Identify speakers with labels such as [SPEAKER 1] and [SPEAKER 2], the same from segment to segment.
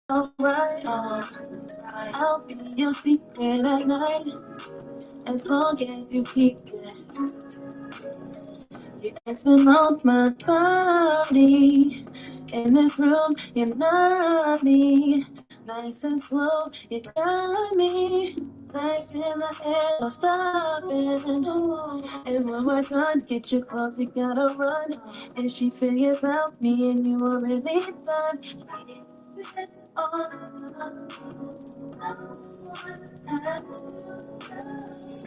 [SPEAKER 1] alright. I'll be your secret at night, as long as you keep it. You're dancing on my body. In this room, you love me. Nice and slow, you got me. Legs in the air, no stopping. And when we're done, get your clothes, you gotta run. And she figures out me and you already done.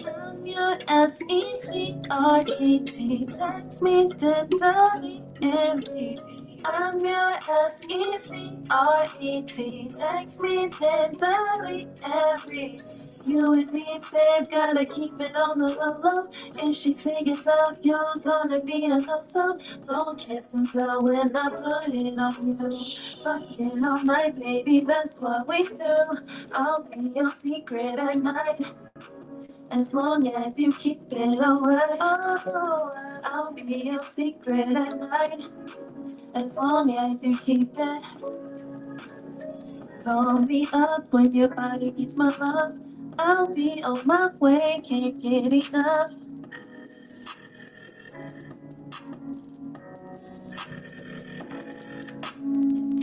[SPEAKER 1] I'm your SECRET. Text me the dirty everything. I'm your SECRET. Text me the dirty everything. You and me, babe, gotta keep it on the low. And she figures out you're gonna be enough, so don't kiss and tell when I put it on you. Fucking all night, baby, that's what we do. I'll be your secret at night, as long as you keep it alright. Oh, I'll be your secret at night, as long as you keep it. Call me up when your body needs my love. I'll be on my way, can't get enough.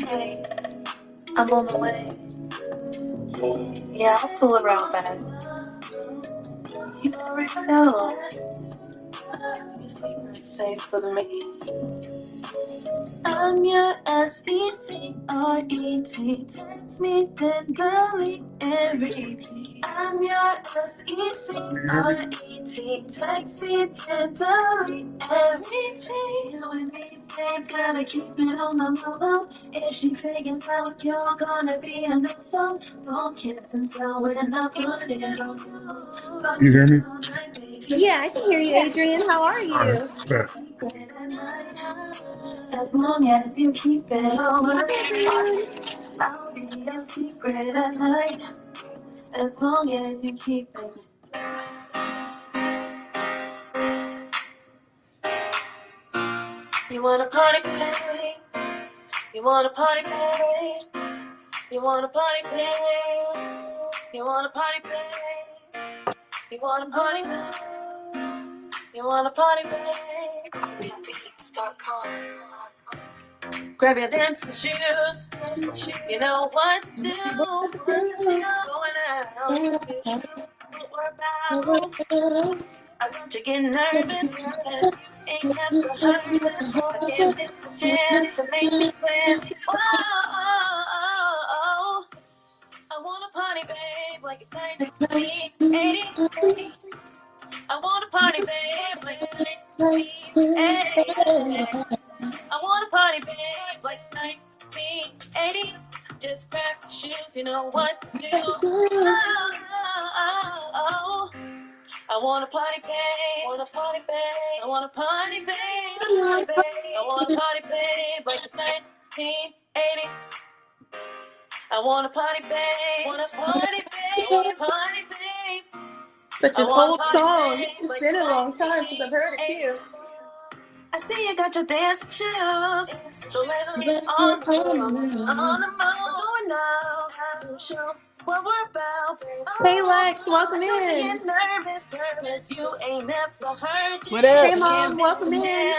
[SPEAKER 1] Hey, I'm on the way. Yeah, I'll pull around back. You already know. Your secret's safe for me. I'm your SECRET. Text me, then delete everything. I'm your SECRET. Text me, then delete everything. You and me, babe, gotta keep it on the low. If she figures out you're gonna be a next song, don't kiss and tell when I put it on you.
[SPEAKER 2] You hear me?
[SPEAKER 3] Yeah, I can hear you, Adrian. How are you?
[SPEAKER 1] As long as you keep it on,
[SPEAKER 3] Hi, Adrian.
[SPEAKER 1] I'll be your secret at night. As long as you keep it. You wanna party, babe? You wanna party, babe? You wanna party, babe? You wanna party, babe? You wanna party, babe? You wanna party, babe? Grab your dancing shoes. You know what to do. Going out. Work out. I want you to get nervous. Ain't got so nervous. I give this a chance to make these plans. Oh, I want a party, babe, like it's 1980. I want a party, babe, like it's 1980. I want a party, babe, like it's 1980. Just grab your shoes, you know what to do. Oh. I want a party, babe. Want a party, babe. I want a party, babe. I want a party, babe, like it's 1980. I want a party, babe. Want a party, babe. Want a party, babe.
[SPEAKER 3] Such an old song. It's been a long time since I've heard it too.
[SPEAKER 1] I see you got your dancing shoes, so let's get on the move. Going now, have to show what we're about, babe.
[SPEAKER 3] Hey, Lex, welcome in.
[SPEAKER 1] Get nervous, you ain't never heard it.
[SPEAKER 4] What up?
[SPEAKER 3] Hey, Mom, welcome in.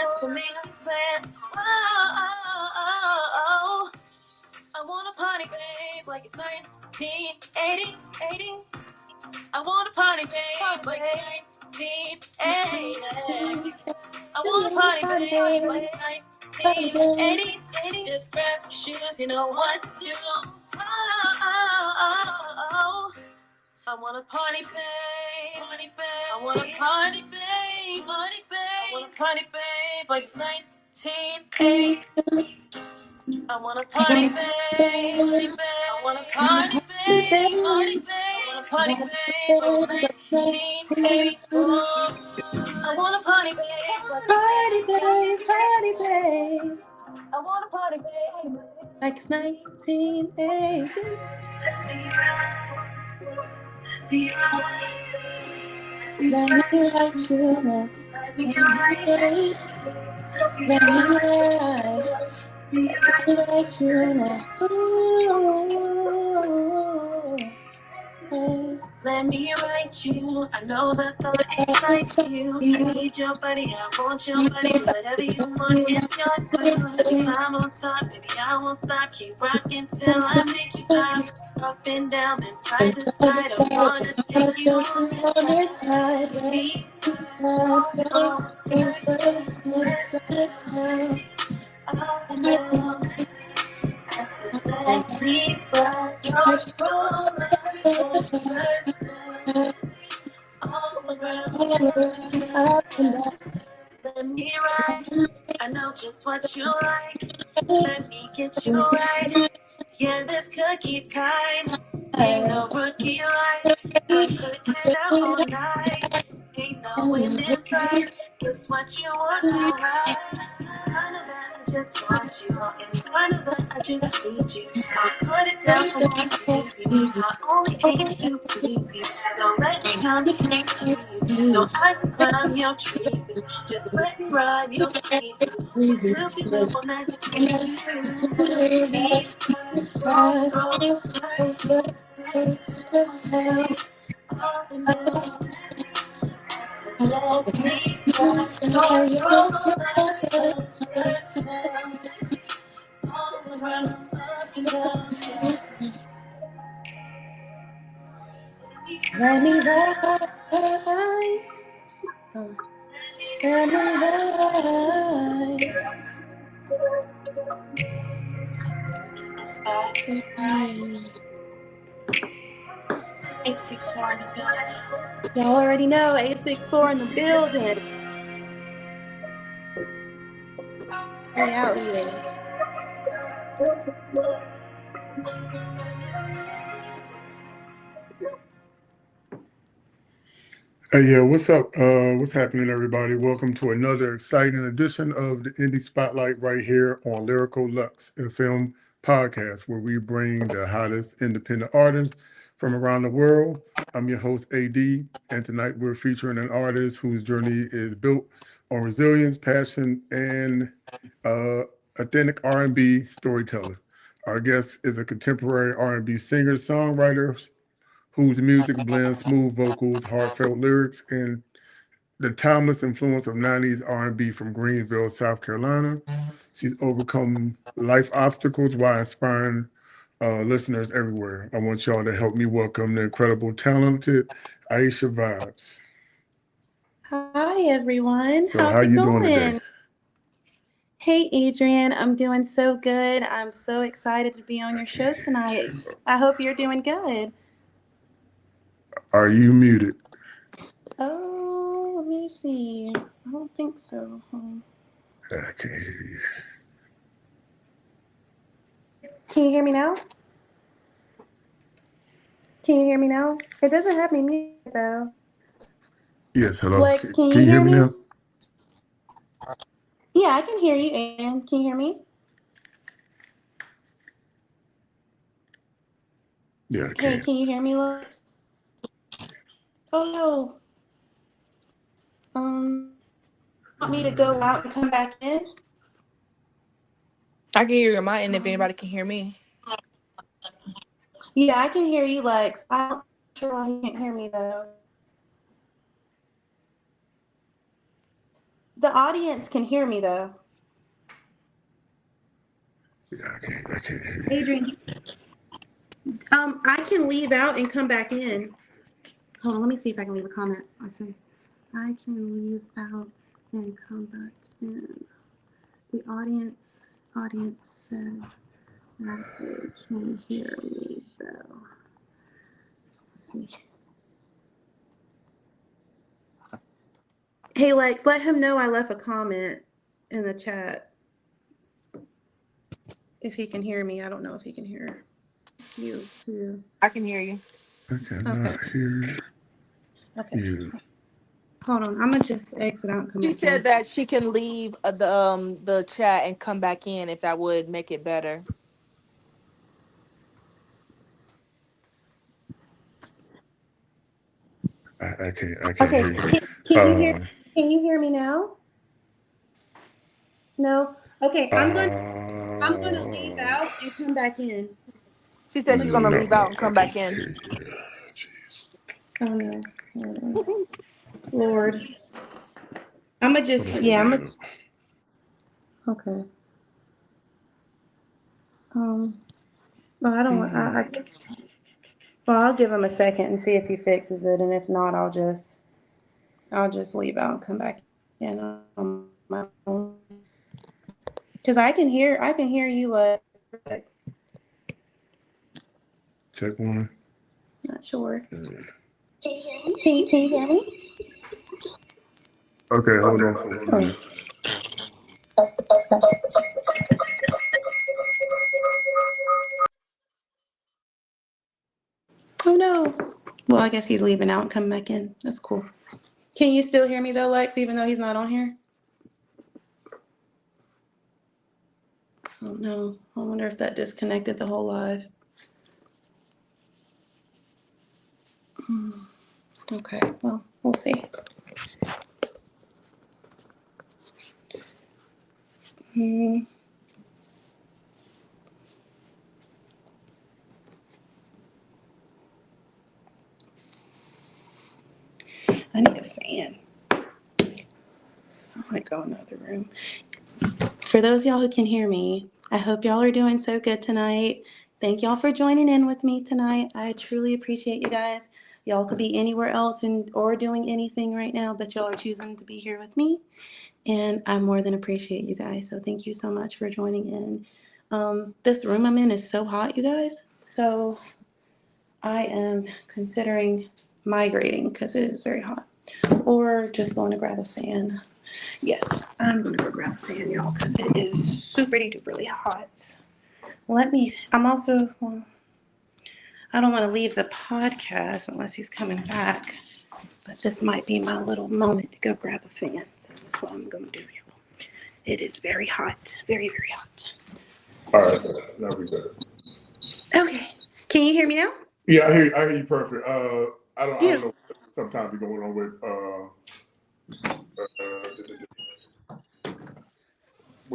[SPEAKER 1] I want a party, babe, like it's 1980. I want a party, babe, like it's 1980. I want a party, babe, like it's 1980. Just grab your shoes, you know what to do. I want a party, babe, party, babe. I want a party, babe, party, babe. I want a party, babe, like it's 1980. I want a party, babe, party, babe. I want a party, babe, party, babe. I want a party, babe, like it's 1980. I want a party, babe,
[SPEAKER 3] Party, babe, party, babe.
[SPEAKER 1] I want a party, babe.
[SPEAKER 3] Like it's 1980. Let me like you, let me ride. Let you know.
[SPEAKER 1] Let me write you. I know the thought excites you. I need your body, I want your body. Whatever you want, it's yours too. Climb on top, baby, I won't stop. Keep rocking till I make you stop. Up and down, then side to side. I wanna take you on this ride. Me, oh, up and down. I said, let me ride your roller coaster down. All around, let me ride. I know just what you like. Let me get you right. Yeah, this cookie time. Ain't no rookie like. I could get out all night. Ain't no wind inside. Guess what you want to ride? I know that I just want you. And I know that I just need you. I'll put it down for one easy. I only aim to please you. Don't let me come to you. No, I can climb your tree. Just let me ride your sleeve. We'll be the one that's into you. Me, roll, up and down. I said, let me ride your roller coaster down. All around, up and down.
[SPEAKER 3] Let me ride. Let me ride.
[SPEAKER 1] It's vibes. 864 in the building.
[SPEAKER 3] Y'all already know 864 in the building. We out here.
[SPEAKER 2] Hey, yeah, what's up? What's happening, everybody? Welcome to another exciting edition of the Indie Spotlight right here on Lyrical Lux and Film Podcast, where we bring the hottest independent artists from around the world. I'm your host, AD, and tonight we're featuring an artist whose journey is built on resilience, passion, and authentic R&B storyteller. Our guest is a contemporary R&B singer, songwriter, whose music blends smooth vocals, heartfelt lyrics, and the timeless influence of 90s R&B from Greenville, South Carolina. She's overcome life obstacles while inspiring listeners everywhere. I want y'all to help me welcome the incredible, talented Iesha Vibez.
[SPEAKER 3] Hi, everyone.
[SPEAKER 2] So,
[SPEAKER 3] How's
[SPEAKER 2] how
[SPEAKER 3] it
[SPEAKER 2] you doing
[SPEAKER 3] going?
[SPEAKER 2] today?
[SPEAKER 3] Hey, Adrian. I'm doing so good. I'm so excited to be on your show tonight. I hope you're doing good.
[SPEAKER 2] Are you muted?
[SPEAKER 3] Oh, let me see. I don't think so.
[SPEAKER 2] I can't hear you.
[SPEAKER 3] Can you hear me now? Can you hear me now? It doesn't have me muted, though.
[SPEAKER 2] Yes, hello.
[SPEAKER 3] Lex, can
[SPEAKER 2] Can
[SPEAKER 3] you
[SPEAKER 2] you hear
[SPEAKER 3] hear
[SPEAKER 2] me
[SPEAKER 3] me?
[SPEAKER 2] now?
[SPEAKER 3] Yeah, I can hear you, Adrian. Can you hear me?
[SPEAKER 2] Yeah, I
[SPEAKER 3] Hey,
[SPEAKER 2] can.
[SPEAKER 3] can you hear me, Lex? Oh, no. Want me to go out and come back in?
[SPEAKER 4] I can hear you on my end if anybody can hear me.
[SPEAKER 3] Yeah, I can hear you, Lex. I'm not sure why you can't hear me, though. The audience can hear me, though.
[SPEAKER 2] Yeah, I can't hear you.
[SPEAKER 3] Adrian, I can leave out and come back in. Hold on, let me see if I can leave a comment. I say, I can leave out and come back in. The audience said that they can hear me, though. Let's see. Hey, Lex, let him know I left a comment in the chat. If he can hear me, I don't know if he can hear you too.
[SPEAKER 4] I can hear you.
[SPEAKER 2] I cannot hear
[SPEAKER 3] Okay.
[SPEAKER 2] you.
[SPEAKER 3] Hold on. I'm gonna just exit out and come
[SPEAKER 4] She
[SPEAKER 3] back
[SPEAKER 4] said
[SPEAKER 3] in.
[SPEAKER 4] that she can leave the chat and come back in if that would make it better.
[SPEAKER 2] I can't
[SPEAKER 3] Okay.
[SPEAKER 2] hear you.
[SPEAKER 3] Can you hear? Can you hear me now? No. Okay. I'm I'm going to leave out and come back in.
[SPEAKER 4] She said she's gonna leave out and
[SPEAKER 2] I
[SPEAKER 4] come back
[SPEAKER 2] can't
[SPEAKER 4] in.
[SPEAKER 2] hear you. Jeez.
[SPEAKER 3] Oh no. Lord. I'm going to just,
[SPEAKER 2] Hold on,
[SPEAKER 3] yeah,
[SPEAKER 2] let
[SPEAKER 3] I'm
[SPEAKER 2] me
[SPEAKER 3] going
[SPEAKER 2] get
[SPEAKER 3] to, okay. Well, I don't want, well, I'll give him a second and see if he fixes it. And if not, I'll just leave out and come back in on my own. Because I can hear you, like,
[SPEAKER 2] check one.
[SPEAKER 3] not sure.
[SPEAKER 2] Yeah.
[SPEAKER 3] Can you hear me?
[SPEAKER 2] Okay, hold on for 1 minute.
[SPEAKER 3] Oh no. Well, I guess he's leaving out and coming back in. That's cool. Can you still hear me though, Lex, even though he's not on here? Oh no. I wonder if that disconnected the whole live. Okay, well, we'll see. Hmm. I need a fan. I might go in the other room. For those of y'all who can hear me, I hope y'all are doing so good tonight. Thank y'all for joining in with me tonight. I truly appreciate you guys. Y'all could be anywhere else or doing anything right now, but y'all are choosing to be here with me. And I more than appreciate you guys. So thank you so much for joining in. This room I'm in is so hot, you guys. So I am considering migrating because it is very hot. Or just going to grab a fan. Yes, I'm going to go grab a fan, y'all, because it is super duperly hot. Well, I don't want to leave the podcast unless he's coming back. But this might be my little moment to go grab a fan. So that's what I'm going to do, y'all. It is very hot. Very, very hot.
[SPEAKER 2] All right, now we good.
[SPEAKER 3] Okay. Can you hear me now?
[SPEAKER 2] Yeah, I hear you perfect. I don't
[SPEAKER 3] Beautiful.
[SPEAKER 2] know. Sometimes be going on with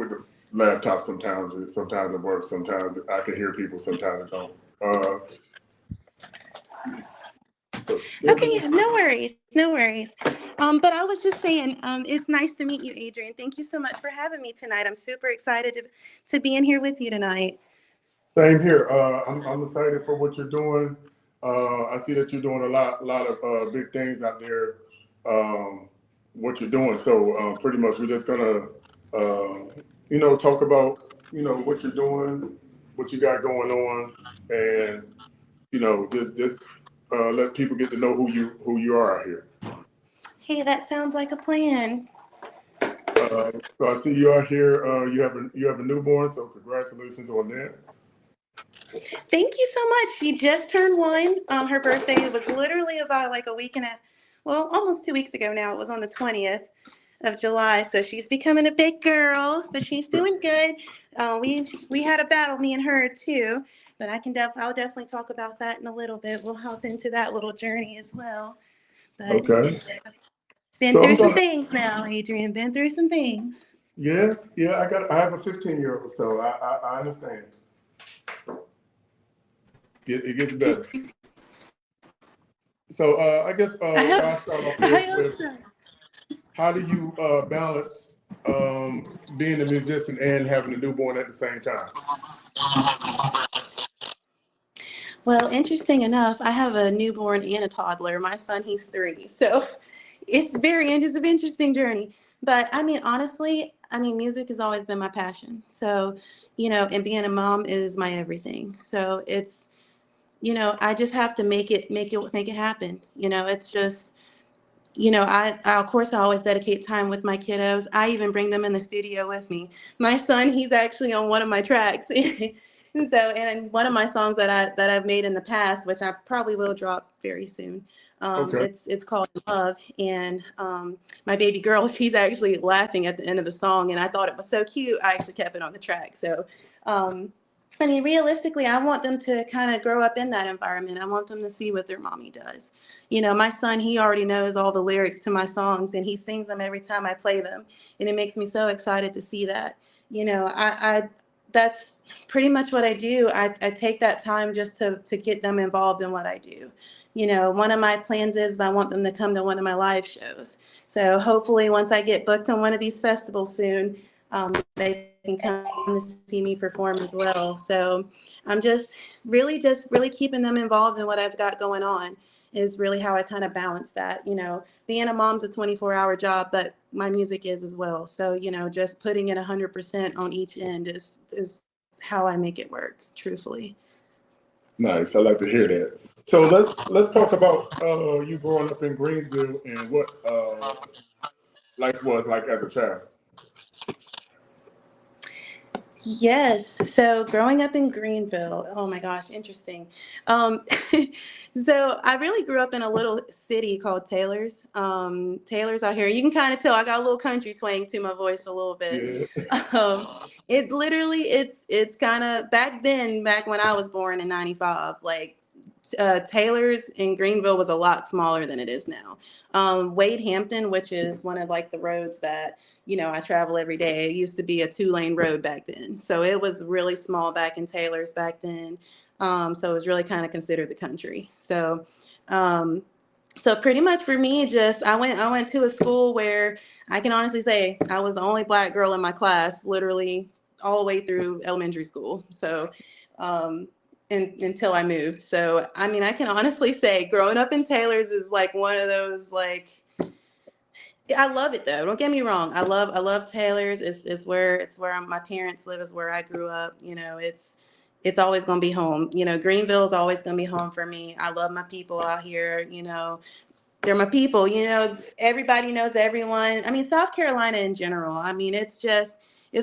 [SPEAKER 2] the laptop. Sometimes it works. Sometimes I can hear people. Sometimes it don't. So
[SPEAKER 3] Okay, yeah, no worries. No worries. But I was just saying, it's nice to meet you, Adrian. Thank you so much for having me tonight. I'm super excited to be in here with you tonight.
[SPEAKER 2] same here. I'm excited for what you're doing. I see that you're doing a lot of big things out there. What you're doing. So pretty much we're just gonna talk about what you're doing, what you got going on, and just let people get to know who you are out here.
[SPEAKER 3] Hey, that sounds like a plan.
[SPEAKER 2] So I see you out here. You have a newborn. So congratulations on that.
[SPEAKER 3] Thank you so much. She just turned 1. Her birthday was literally about like a week and a, well, almost 2 weeks ago now. It was on the 20th of July. So she's becoming a big girl, but she's doing good. We had a battle, me and her too, but I'll definitely talk about that in a little bit. We'll hop into that little journey as well. But
[SPEAKER 2] Okay.
[SPEAKER 3] been
[SPEAKER 2] So
[SPEAKER 3] through
[SPEAKER 2] I'm
[SPEAKER 3] some
[SPEAKER 2] gonna.
[SPEAKER 3] things now, Adrian. Been through some things.
[SPEAKER 2] Yeah. I have a 15-year-old, so I understand. It gets better. So I guess
[SPEAKER 3] I
[SPEAKER 2] I'll
[SPEAKER 3] hope,
[SPEAKER 2] start off
[SPEAKER 3] I hope
[SPEAKER 2] with
[SPEAKER 3] so.
[SPEAKER 2] how do you balance being a musician and having a newborn at the same time?
[SPEAKER 3] Well, interesting enough, I have a newborn and a toddler. My son, he's 3. So it's an interesting journey. But I mean, honestly, music has always been my passion. So, and being a mom is my everything. So it's, I just have to make it happen. It's just, I of course I always dedicate time with my kiddos. I even bring them in the studio with me. My son, he's actually on one of my tracks. And one of my songs that I've made in the past, which I probably will drop very soon.
[SPEAKER 2] Okay.
[SPEAKER 3] It's called Love, and my baby girl, she's actually laughing at the end of the song, and I thought it was so cute. I actually kept it on the track. So, realistically, I want them to kind of grow up in that environment. I want them to see what their mommy does. My son, he already knows all the lyrics to my songs, and he sings them every time I play them, and it makes me so excited to see that. I that's pretty much what I do. I take that time just to get them involved in what I do. You know, one of my plans is I want them to come to one of my live shows. So hopefully once I get booked on one of these festivals soon, they can come to see me perform as well. So I'm just really keeping them involved in what I've got going on is really how I kind of balance that. You know, being a mom's a 24-hour job, but my music is as well. So, you know, just putting it 100% on each end is how I make it work, truthfully.
[SPEAKER 2] Nice. I like to hear that. So let's talk about you growing up in Greensville and what life was like as a child.
[SPEAKER 3] Yes. So growing up in Greenville, oh my gosh, interesting. Um, so I really grew up in a little city called Taylor's. Taylor's out here. You can kind of tell I got a little country twang to my voice a little bit.
[SPEAKER 2] Yeah.
[SPEAKER 3] Um, it literally, it's kind of back then, back when I was born in '95, like Taylor's in Greenville was a lot smaller than it is now. Wade Hampton, which is one of like the roads that, you know, I travel every day. It used to be a 2-lane road back then. So it was really small back in Taylor's back then. So it was really kind of considered the country. Um, so pretty much for me, just I went to a school where I can honestly say I was the only Black girl in my class, literally all the way through elementary school. So um, until I moved. So, I mean, I can honestly say growing up in Taylor's is like one of those, like, I love it though. Don't get me wrong. I love Taylor's. It's where my parents live, is where I grew up. You know, it's always going to be home. You know, Greenville is always going to be home for me. I love my people out here. You know, they're my people. You know, everybody knows everyone. I mean, South Carolina in general. I mean, it's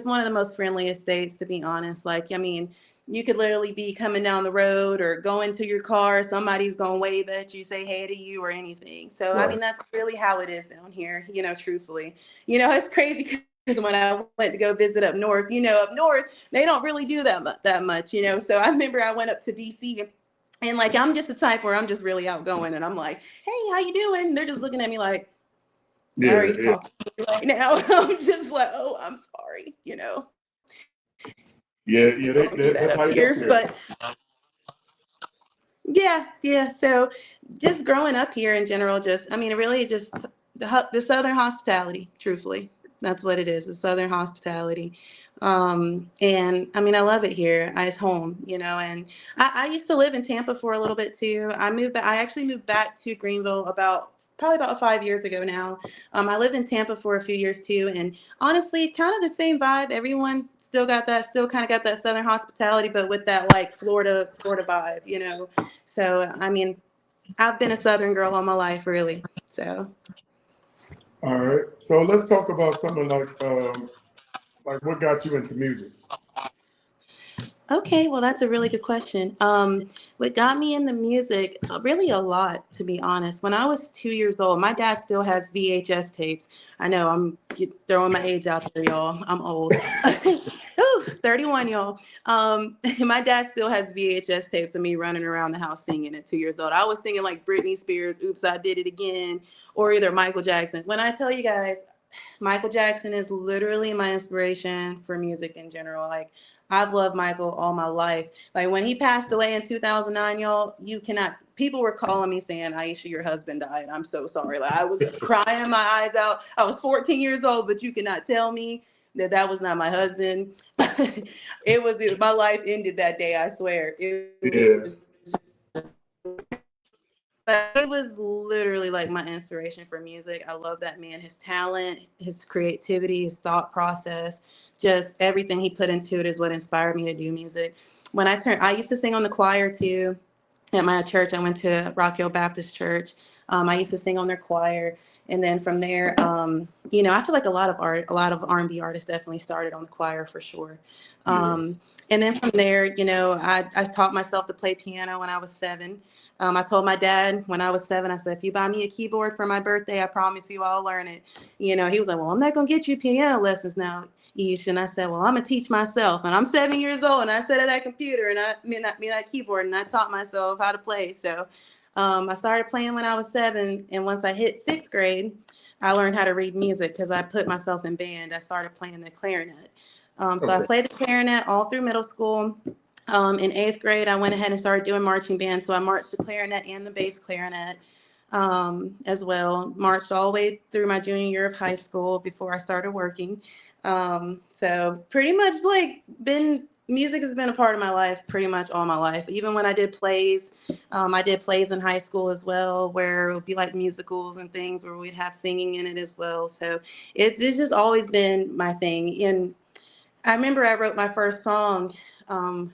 [SPEAKER 3] one of the most friendliest states, to be honest. Like, I mean, you could literally be coming down the road or going to your car. Somebody's going to wave at you, say hey to you or anything. So, I
[SPEAKER 2] Right.
[SPEAKER 3] mean, that's really how it is down here, you know, truthfully. You know, it's crazy because when I went to go visit up north, you know, up north, they don't really do that much, you know. So I remember I went up to DC and like, I'm just the type where I'm just really outgoing and I'm like, hey, how you doing? They're just looking at me like, why are
[SPEAKER 2] Yeah.
[SPEAKER 3] you
[SPEAKER 2] Yeah.
[SPEAKER 3] talking to me right now? I'm just like, oh, I'm sorry, you know.
[SPEAKER 2] Yeah. Yeah.
[SPEAKER 3] Don't do that
[SPEAKER 2] That's
[SPEAKER 3] up
[SPEAKER 2] how you got
[SPEAKER 3] here.
[SPEAKER 2] there.
[SPEAKER 3] But yeah. So just growing up here in general, just, I mean, it really just the Southern hospitality, truthfully. That's what it is, the Southern hospitality. And I mean, I love it here. It's home, you know, and I used to live in Tampa for a little bit too. I actually moved back to Greenville probably about 5 years ago now. I lived in Tampa for a few years too. And honestly, kind of the same vibe. Everyone still kind of got that Southern hospitality, but with that like Florida vibe, you know? So, I mean, I've been a Southern girl all my life, really. So,
[SPEAKER 2] All right. So let's talk about something like what got you into music.
[SPEAKER 3] okay, well, that's a really good question. What got me into music, really a lot, to be honest. When I was 2 years old, my dad still has VHS tapes. I know I'm throwing my age out there, y'all. I'm old. Ooh, 31, y'all. My dad still has VHS tapes of me running around the house singing at 2 years old. I was singing like Britney Spears, Oops, I Did It Again, or either Michael Jackson. When I tell you guys, Michael Jackson is literally my inspiration for music in general. Like, I've loved Michael all my life. Like, when he passed away in 2009, y'all, you cannot, people were calling me saying, Iesha, your husband died. I'm so sorry. Like, I was crying my eyes out. I was 14 years old, but you cannot tell me that was not my husband. My life ended that day, I swear.
[SPEAKER 2] Yeah.
[SPEAKER 3] But he was literally like my inspiration for music. I love that man, his talent, his creativity, his thought process, just everything he put into it is what inspired me to do music. I used to sing on the choir too. At my church, I went to Rock Hill Baptist Church. I used to sing on their choir, and then from there, you know, I feel like a lot of R&B artists definitely started on the choir for sure.
[SPEAKER 2] Yeah.
[SPEAKER 3] And then from there, you know, I taught myself to play piano when I was 7. I told my dad when I was 7, I said, if you buy me a keyboard for my birthday, I promise you I'll learn it. You know, he was like, well, I'm not going to get you piano lessons now, Iesha. And I said, well, I'm going to teach myself. And I'm 7 years old, and I sat at that computer, and I mean that keyboard, and I taught myself how to play. So I started playing when I was 7. And once I hit 6th grade, I learned how to read music because I put myself in band. I started playing the clarinet. So I
[SPEAKER 2] Okay.
[SPEAKER 3] played the clarinet all through middle school. In 8th grade, I went ahead and started doing marching band. So I marched the clarinet and the bass clarinet as well. Marched all the way through my junior year of high school before I started working. So pretty much like music has been a part of my life pretty much all my life. Even when I did plays, I did plays in high school as well, where it would be like musicals and things where we'd have singing in it as well. So it's just always been my thing. And I remember I wrote my first song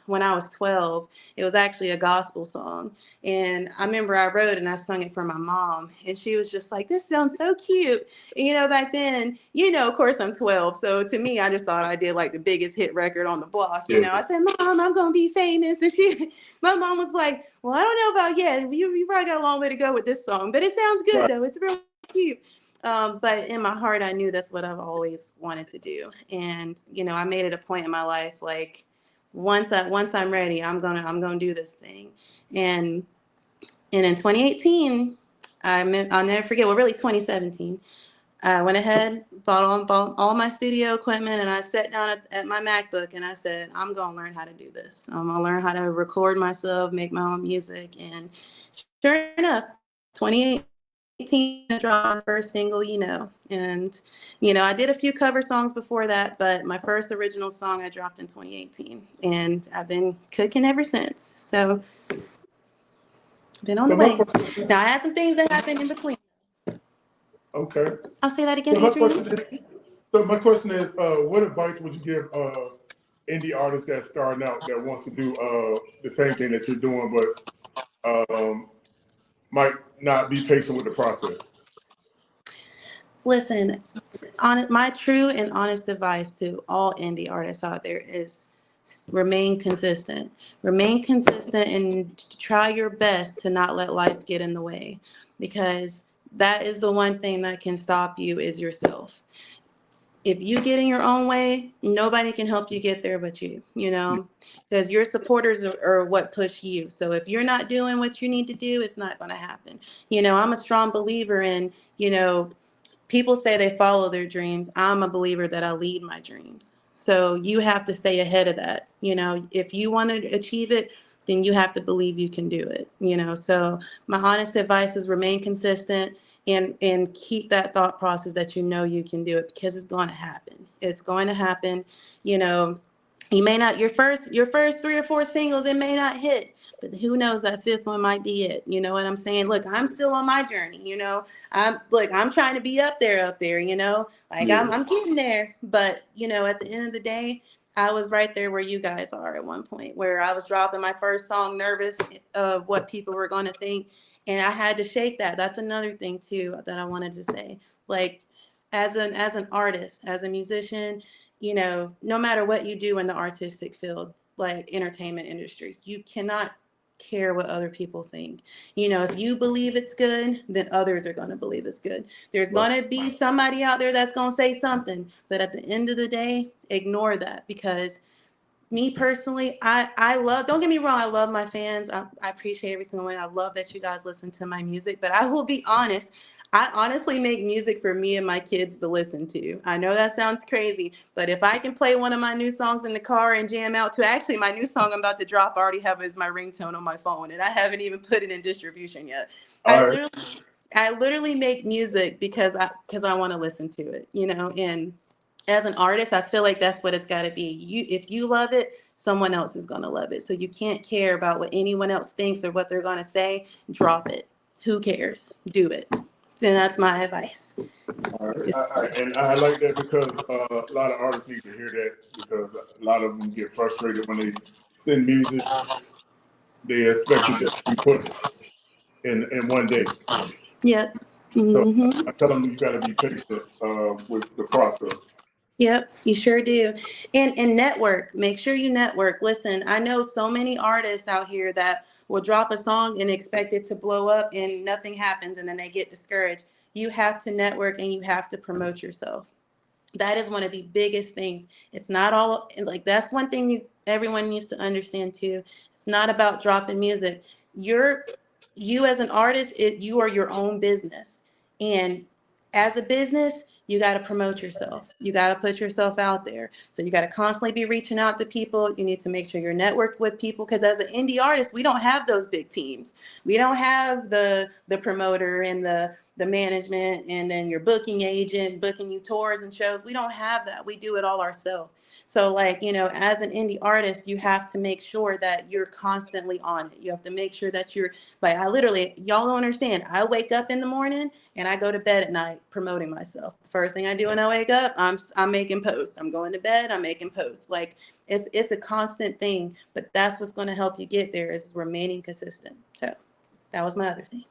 [SPEAKER 3] when I was 12. It was actually a gospel song. And I remember I wrote and I sung it for my mom. And she was just like, this sounds so cute. And, back then, of course I'm 12. So to me, I just thought I did like the biggest hit record on the block.
[SPEAKER 2] Yeah.
[SPEAKER 3] I said, Mom, I'm going to be famous. And my mom was like, well, I don't know about yet. You probably got a long way to go with this song. But it sounds good,
[SPEAKER 2] Right.
[SPEAKER 3] though. It's really cute. But in my heart, I knew that's what I've always wanted to do. And, I made it a point in my life, like once I'm ready, I'm gonna do this thing. And in 2018, I'll never forget, well, really 2017, I went ahead, bought all my studio equipment, and I sat down at my MacBook and I said, I'm gonna learn how to do this. I'm gonna learn how to record myself, make my own music. And sure enough, 2018, I dropped my first single, And, I did a few cover songs before that, but my first original song I dropped in 2018. And I've been cooking ever since. So, been on
[SPEAKER 2] So
[SPEAKER 3] the
[SPEAKER 2] my
[SPEAKER 3] way.
[SPEAKER 2] question is,
[SPEAKER 3] Now, I had some things that happened in between.
[SPEAKER 2] okay.
[SPEAKER 3] I'll say that again,
[SPEAKER 2] So my
[SPEAKER 3] Adrian. I'm
[SPEAKER 2] question is,
[SPEAKER 3] sorry.
[SPEAKER 2] what advice would you give indie artists that's starting out that wants to do the same thing that you're doing, but might not be patient with the process?
[SPEAKER 3] Listen, my true and honest advice to all indie artists out there is remain consistent. Remain consistent and try your best to not let life get in the way, because that is the one thing that can stop you is yourself. If you get in your own way, nobody can help you get there but you, because your supporters are what push you. So if you're not doing what you need to do, it's not going to happen. I'm a strong believer in, people say they follow their dreams. I'm a believer that I lead my dreams. So you have to stay ahead of that. If you want to achieve it, then you have to believe you can do it. So my honest advice is remain consistent and keep that thought process that you can do it, because it's going to happen. It's going to happen. You know, you may not your first 3 or 4 singles, it may not hit, but who knows, that fifth one might be it. You know what I'm saying? Look, I'm still on my journey. I'm trying to be up there. Like
[SPEAKER 2] Yeah.
[SPEAKER 3] I'm getting there. But at the end of the day, I was right there where you guys are at one point, where I was dropping my first song nervous of what people were going to think. And I had to shake that. That's another thing too that I wanted to say. Like as an artist, as a musician, no matter what you do in the artistic field, like entertainment industry, you cannot care what other people think. If you believe it's good, then others are going to believe it's good. There's
[SPEAKER 2] Right.
[SPEAKER 3] going to be somebody out there that's going to say something, but at the end of the day, ignore that, because me personally, I love, don't get me wrong, I love my fans. I appreciate every single one. I love that you guys listen to my music, but I will be honest, I honestly make music for me and my kids to listen to. I know that sounds crazy, but if I can play one of my new songs in the car and jam out to, actually my new song I'm about to drop, I already have as my ringtone on my phone, and I haven't even put it in distribution yet. I
[SPEAKER 2] All right.
[SPEAKER 3] literally I literally make music because I want to listen to it. And as an artist, I feel like that's what it's got to be. If you love it, someone else is going to love it. So you can't care about what anyone else thinks or what they're going to say. Drop it. Who cares? Do it. And that's my advice.
[SPEAKER 2] All right.
[SPEAKER 3] Just
[SPEAKER 2] And I like that because a lot of artists need to hear that, because a lot of them get frustrated when they send music. They expect it to be pushed in one day.
[SPEAKER 3] Yep.
[SPEAKER 2] So
[SPEAKER 3] Mm-hmm.
[SPEAKER 2] I tell them you got to be patient with the process.
[SPEAKER 3] Yep, you sure do. And network. Make sure you network. Listen, I know so many artists out here that will drop a song and expect it to blow up and nothing happens, and then they get discouraged. You have to network and you have to promote yourself. That is one of the biggest things. It's not all like, that's one thing everyone needs to understand too. It's not about dropping music. You're you as an artist, you are your own business. And as a business, you got to promote yourself. You got to put yourself out there. So you got to constantly be reaching out to people. You need to make sure you're networked with people, because as an indie artist, we don't have those big teams. We don't have the promoter and the management and then your booking agent booking you tours and shows. We don't have that. We do it all ourselves. So like, as an indie artist, you have to make sure that you're constantly on it. You have to make sure that you're like, y'all don't understand. I wake up in the morning and I go to bed at night promoting myself. First thing I do when I wake up, I'm making posts. I'm going to bed, I'm making posts. Like it's a constant thing, but that's what's going to help you get there, is remaining consistent. So that was my other thing.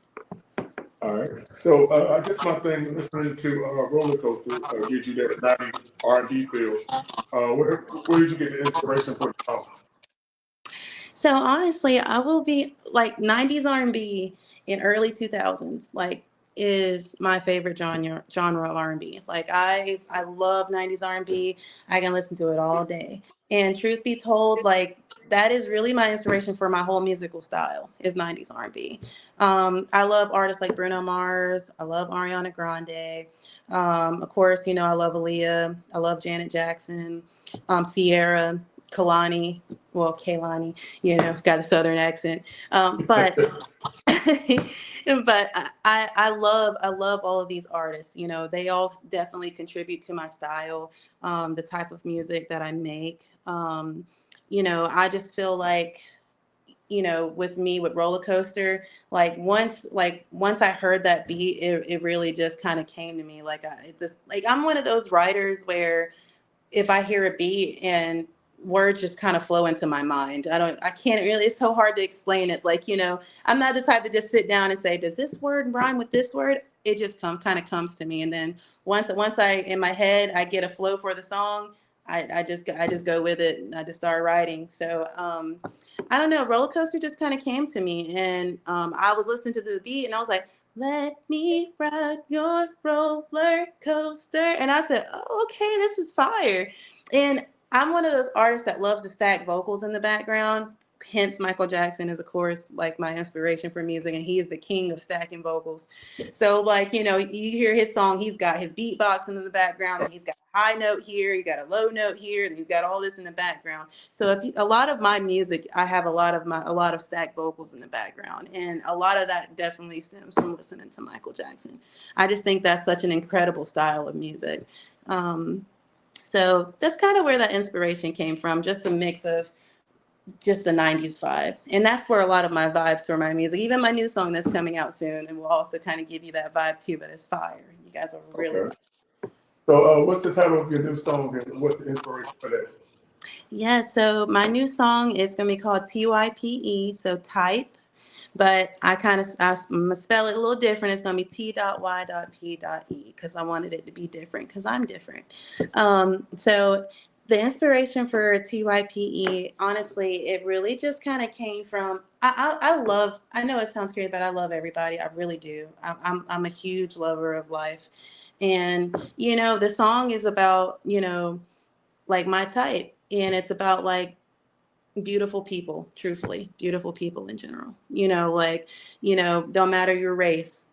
[SPEAKER 2] All right. So I guess my thing, listening to Roller Coaster gives you that 90s R&B feel. Where did you get the inspiration for the song?
[SPEAKER 3] So honestly, I will be like 90s R&B in early 2000s, like is my favorite genre of R&B. Like I love 90s R&B. I can listen to it all day. And truth be told, like that is really my inspiration for my whole musical style is 90s R&B. I love artists like Bruno Mars. I love Ariana Grande. Of course, I love Aaliyah. I love Janet Jackson, Sierra, Kalani, well, Kaylani, got a Southern accent. But but I love all of these artists. They all definitely contribute to my style, the type of music that I make. I just feel like, with me with Roller Coaster, once I heard that beat, it really just kind of came to me. I'm one of those writers where if I hear a beat and words just kind of flow into my mind. I can't really, it's so hard to explain it. Like, I'm not the type to just sit down and say, does this word rhyme with this word? It just kind of comes to me. And then once in my head, I get a flow for the song, I just go with it and I just start writing. So, I don't know, Roller Coaster just kind of came to me, and I was listening to the beat and I was like, let me ride your roller coaster. And I said, oh, okay, this is fire. And I'm one of those artists that loves to stack vocals in the background. Hence, Michael Jackson is, of course, like my inspiration for music, and he is the king of stacking vocals. So, like, you hear his song, he's got his beatbox in the background, and he's got a high note here, he got a low note here, and he's got all this in the background. So, a lot of my music, I have a lot of stacked vocals in the background, and a lot of that definitely stems from listening to Michael Jackson. I just think that's such an incredible style of music. So that's kind of where that inspiration came from, just a mix of just the 90s vibe. And that's where a lot of my vibes for my music, even my new song that's coming out soon, and will also kind of give you that vibe too, but it's fire. You guys will really like it.
[SPEAKER 2] So what's the title of your new song and what's the inspiration for that?
[SPEAKER 3] Yeah, so my new song is going to be called TYPE, so type. But I'm going to spell it a little different. It's going to be T.Y.P.E because I wanted it to be different because I'm different. So the inspiration for TYPE, honestly, it really just kind of came from, I know it sounds crazy, but I love everybody. I really do. I'm a huge lover of life. And, the song is about, like my type. And it's about like, beautiful people, truthfully, beautiful people in general. Don't matter your race,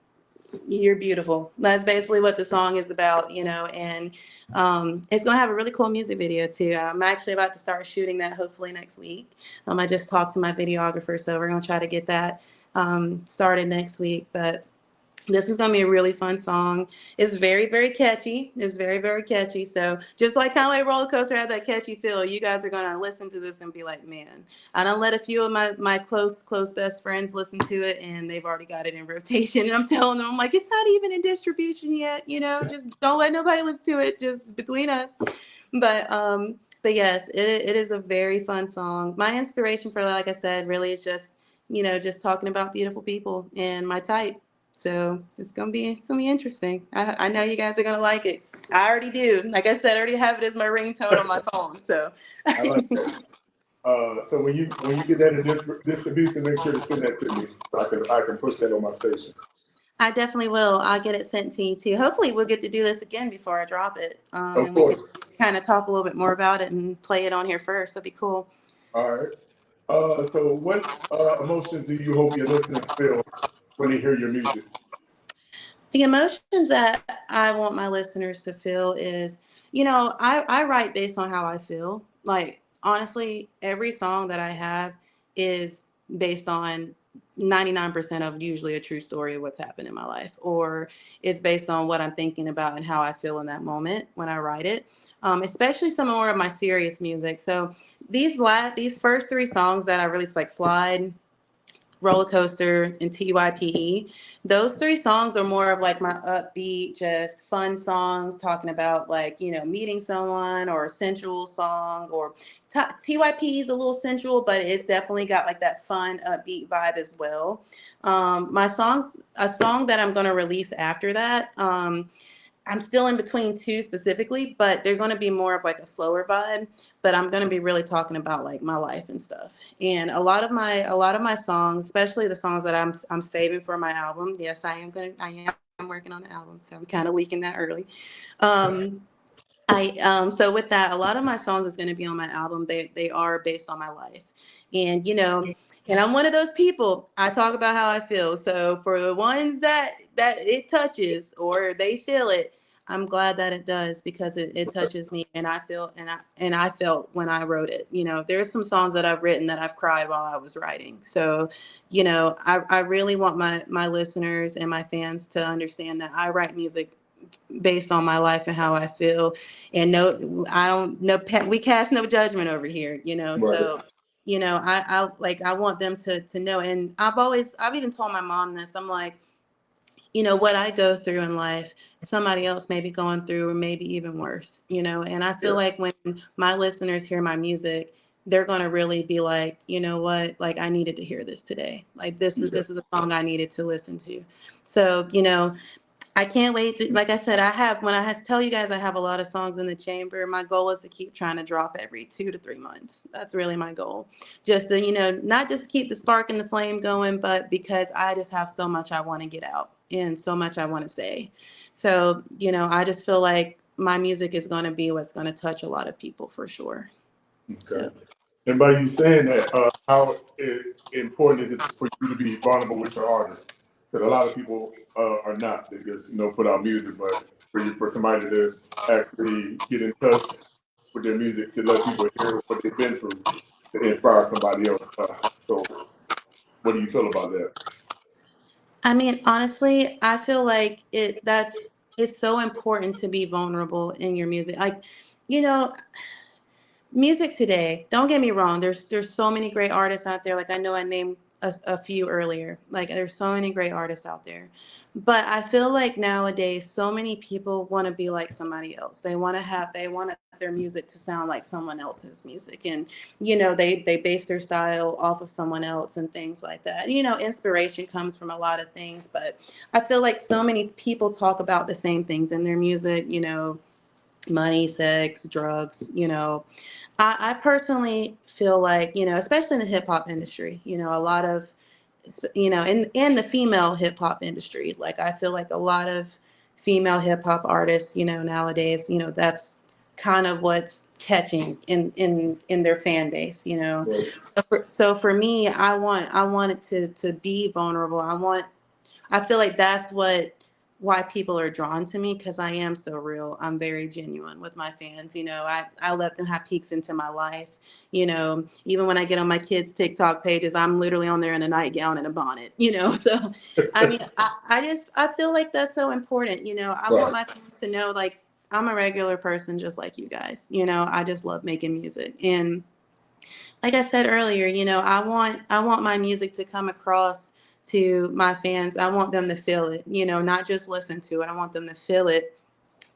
[SPEAKER 3] you're beautiful. That's basically what the song is about, and it's going to have a really cool music video too. I'm actually about to start shooting that hopefully next week. I just talked to my videographer, so we're going to try to get that started next week. But this is going to be a really fun song. It's very, very catchy. It's very, very catchy. So just like kind of like Roller Coaster had that catchy feel, you guys are going to listen to this and be like, man, I don't let a few of my close best friends listen to it, and they've already got it in rotation. And I'm telling them, I'm like, it's not even in distribution yet. Just don't let nobody listen to it, just between us. But yes, it is a very fun song. My inspiration for, like I said, really is just, just talking about beautiful people and my type. So it's gonna be interesting. I know you guys are gonna like it. I already do. Like I said, I already have it as my ringtone on my phone. So
[SPEAKER 2] I like that. So when you get that in distribution, make sure to send that to me so I can push that on my station.
[SPEAKER 3] I definitely will. I'll get it sent to you too. Hopefully we'll get to do this again before I drop it.
[SPEAKER 2] Of
[SPEAKER 3] And we
[SPEAKER 2] course.
[SPEAKER 3] can kind of talk a little bit more about it and play it on here first. That'd be cool.
[SPEAKER 2] All right. So what emotions do you hope your listeners feel when they hear your music?
[SPEAKER 3] The emotions that I want my listeners to feel is, I write based on how I feel. Like, honestly, every song that I have is based on 99% of usually a true story of what's happened in my life, or it's based on what I'm thinking about and how I feel in that moment when I write it. Especially some more of my serious music. So these first three songs that I released, like Slide, Roller Coaster, and TYPE. Those three songs are more of like my upbeat, just fun songs talking about, like, meeting someone, or a sensual song, or TYPE is a little sensual, but it's definitely got like that fun, upbeat vibe as well. A song that I'm going to release after that, I'm still in between two specifically, but they're going to be more of like a slower vibe. But I'm going to be really talking about like my life and stuff. And a lot of my songs, especially the songs that I'm saving for my album. Yes, I am working on the album, so I'm kind of leaking that early. Um, so with that, a lot of my songs is going to be on my album. They are based on my life, and and I'm one of those people. I talk about how I feel. So for the ones that it touches or they feel it, I'm glad that it does, because it touches me, and I feel and I felt when I wrote it. There's some songs that I've written that I've cried while I was writing. So I really want my listeners and my fans to understand that I write music based on my life and how I feel. And no, I don't no we cast no judgment over here,
[SPEAKER 2] Right.
[SPEAKER 3] so I want them to know. And I've even told my mom this. I'm like, what I go through in life, somebody else may be going through, or maybe even worse, and I feel
[SPEAKER 2] Yeah.
[SPEAKER 3] like when my listeners hear my music, they're going to really be like, you know what, like, I needed to hear this today. Like, this is
[SPEAKER 2] Yeah.
[SPEAKER 3] this is a song I needed to listen to. So I can't wait to, like I said, when I tell you guys I have a lot of songs in the chamber, my goal is to keep trying to drop every 2 to 3 months. That's really my goal. Just to, not just to keep the spark and the flame going, but because I just have so much I want to get out and so much I want to say. So, I just feel like my music is going to be what's going to touch a lot of people for sure.
[SPEAKER 2] Okay.
[SPEAKER 3] So.
[SPEAKER 2] And by you saying that, how important is it for you to be vulnerable with your artists? Because a lot of people are not. They just put out music, but for somebody to actually get in touch with their music to let people hear what they've been through to inspire somebody else. So, what do you feel about that?
[SPEAKER 3] I mean, honestly, I feel like it's so important to be vulnerable in your music. Like, you know, music today, don't get me wrong, there's so many great artists out there. Like, I know I named a few earlier. Like, there's so many great artists out there. But I feel like nowadays so many people want to be like somebody else. They want their music to sound like someone else's music. And they base their style off of someone else and things like that. Inspiration comes from a lot of things, but I feel like so many people talk about the same things in their music, money, sex, drugs. I personally feel like, especially in the hip hop industry, a lot of, in the female hip hop industry, like, I feel like a lot of female hip hop artists, nowadays, that's kind of what's catching in their fan base.
[SPEAKER 2] Right.
[SPEAKER 3] So for me, I want it to be vulnerable. I feel like that's why people are drawn to me, because I am so real. I'm very genuine with my fans. I let them have peeks into my life. Even when I get on my kids' TikTok pages, I'm literally on there in a nightgown and a bonnet. So I mean, I feel like that's so important. I want
[SPEAKER 2] Right.
[SPEAKER 3] my fans to know, like, I'm a regular person just like you guys. I just love making music. And like I said earlier, I want my music to come across to my fans. I want them to feel it, not just listen to it. I want them to feel it.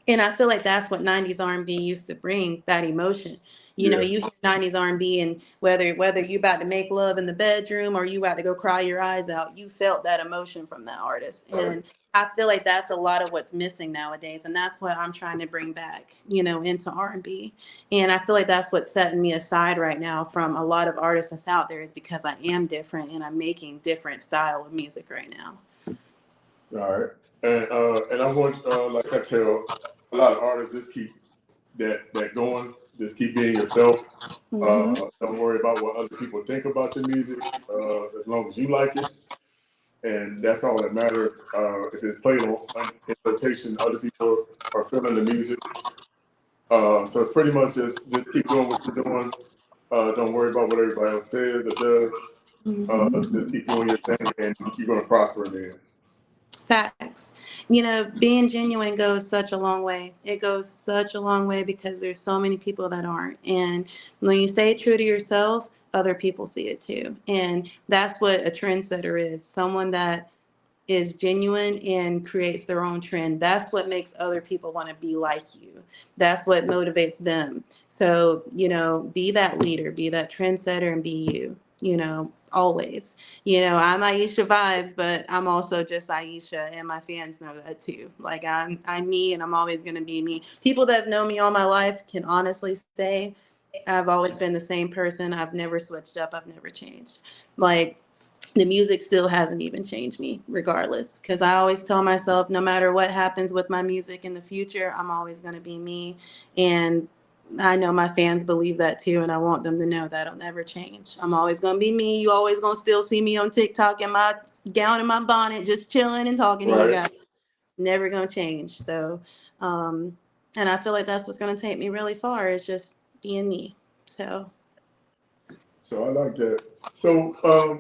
[SPEAKER 3] And I feel like that's what 90s R&B used to bring, that emotion.
[SPEAKER 2] Yeah.
[SPEAKER 3] You hear 90s R&B, and whether you about to make love in the bedroom or you about to go cry your eyes out, you felt that emotion from that artist.
[SPEAKER 2] Right.
[SPEAKER 3] And I feel like that's a lot of what's missing nowadays, and that's what I'm trying to bring back, into R&B. And I feel like that's what's setting me aside right now from a lot of artists that's out there, is because I am different and I'm making different style of music right now.
[SPEAKER 2] All right. And I want, like I tell a lot of artists, just keep that going. Just keep being yourself.
[SPEAKER 3] Hmm.
[SPEAKER 2] Don't worry about what other people think about your music. As long as you like it, and that's all that matters. If it's played in rotation, other people are feeling the music. So pretty much just keep doing what you're doing. Don't worry about what everybody else says or does. Just keep doing your thing, and you're gonna prosper in the end.
[SPEAKER 3] Facts. You know, being genuine goes such a long way. It goes such a long way because there's so many people that aren't. And when you stay true to yourself, other people see it too. And that's what a trendsetter is. Someone that is genuine and creates their own trend. That's what makes other people want to be like you. That's what motivates them. So, you know, be that leader, be that trendsetter, and be you, you know, always. You know, I'm Iesha Vibez, but I'm also just Iesha, and my fans know that too. Like I'm me, and I'm always going to be me. People that have known me all my life can honestly say I've always been the same person. I've never switched up. I've never changed. Like, the music still hasn't even changed me regardless, because I always tell myself no matter what happens with my music in the future, I'm always going to be me. And I know my fans believe that too, and I want them to know that'll never change. I'm always going to be me. You always going to still see me on TikTok in my gown and my bonnet just chilling and talking to you
[SPEAKER 2] Right.
[SPEAKER 3] guys. It's never going to change. So and I feel like that's what's going to take me really far, is just being me. So
[SPEAKER 2] So I like that. So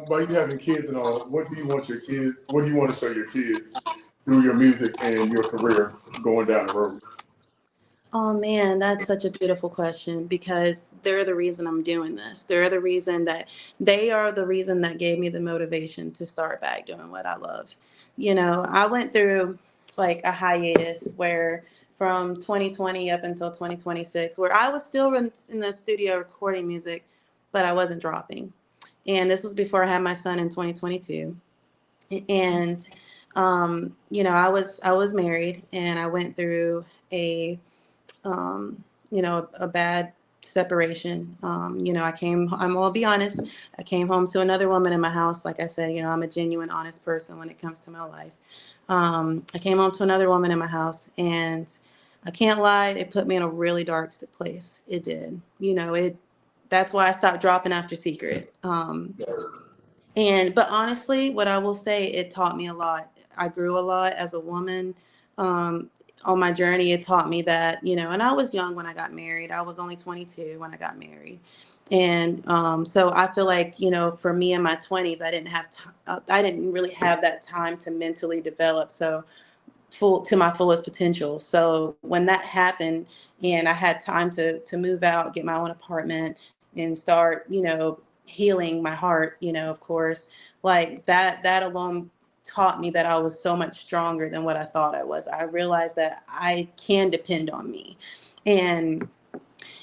[SPEAKER 2] by you having kids and all, what do you want your kids? What do you want to show your kids through your music and your career going down the road?
[SPEAKER 3] oh man, that's such a beautiful question, because they're the reason I'm doing this. They are the reason that gave me the motivation to start back doing what I love. You know, I went through like a hiatus where from 2020 up until 2026, where I was still in the studio recording music, but I wasn't dropping. And this was before I had my son in 2022. And you know, I was married, and I went through a you know, a bad separation. You know, I'm gonna be honest, I came home to another woman in my house. Like I said, you know, I'm a genuine, honest person when it comes to my life. I came home to another woman in my house, and I can't lie, it put me in a really dark place. It did. You know, that's why I stopped dropping after Secret. But honestly, what I will say, it taught me a lot. I grew a lot as a woman. Um, on my journey, it taught me that, you know, and I was young when I got married. I was only 22 when I got married. And so I feel like, you know, for me in my 20s, I didn't really have that time to mentally develop. So full to my fullest potential. So when that happened and I had time to move out, get my own apartment, and start, you know, healing my heart, you know, of course, like that alone taught me that I was so much stronger than what I thought I was. I realized that I can depend on me. And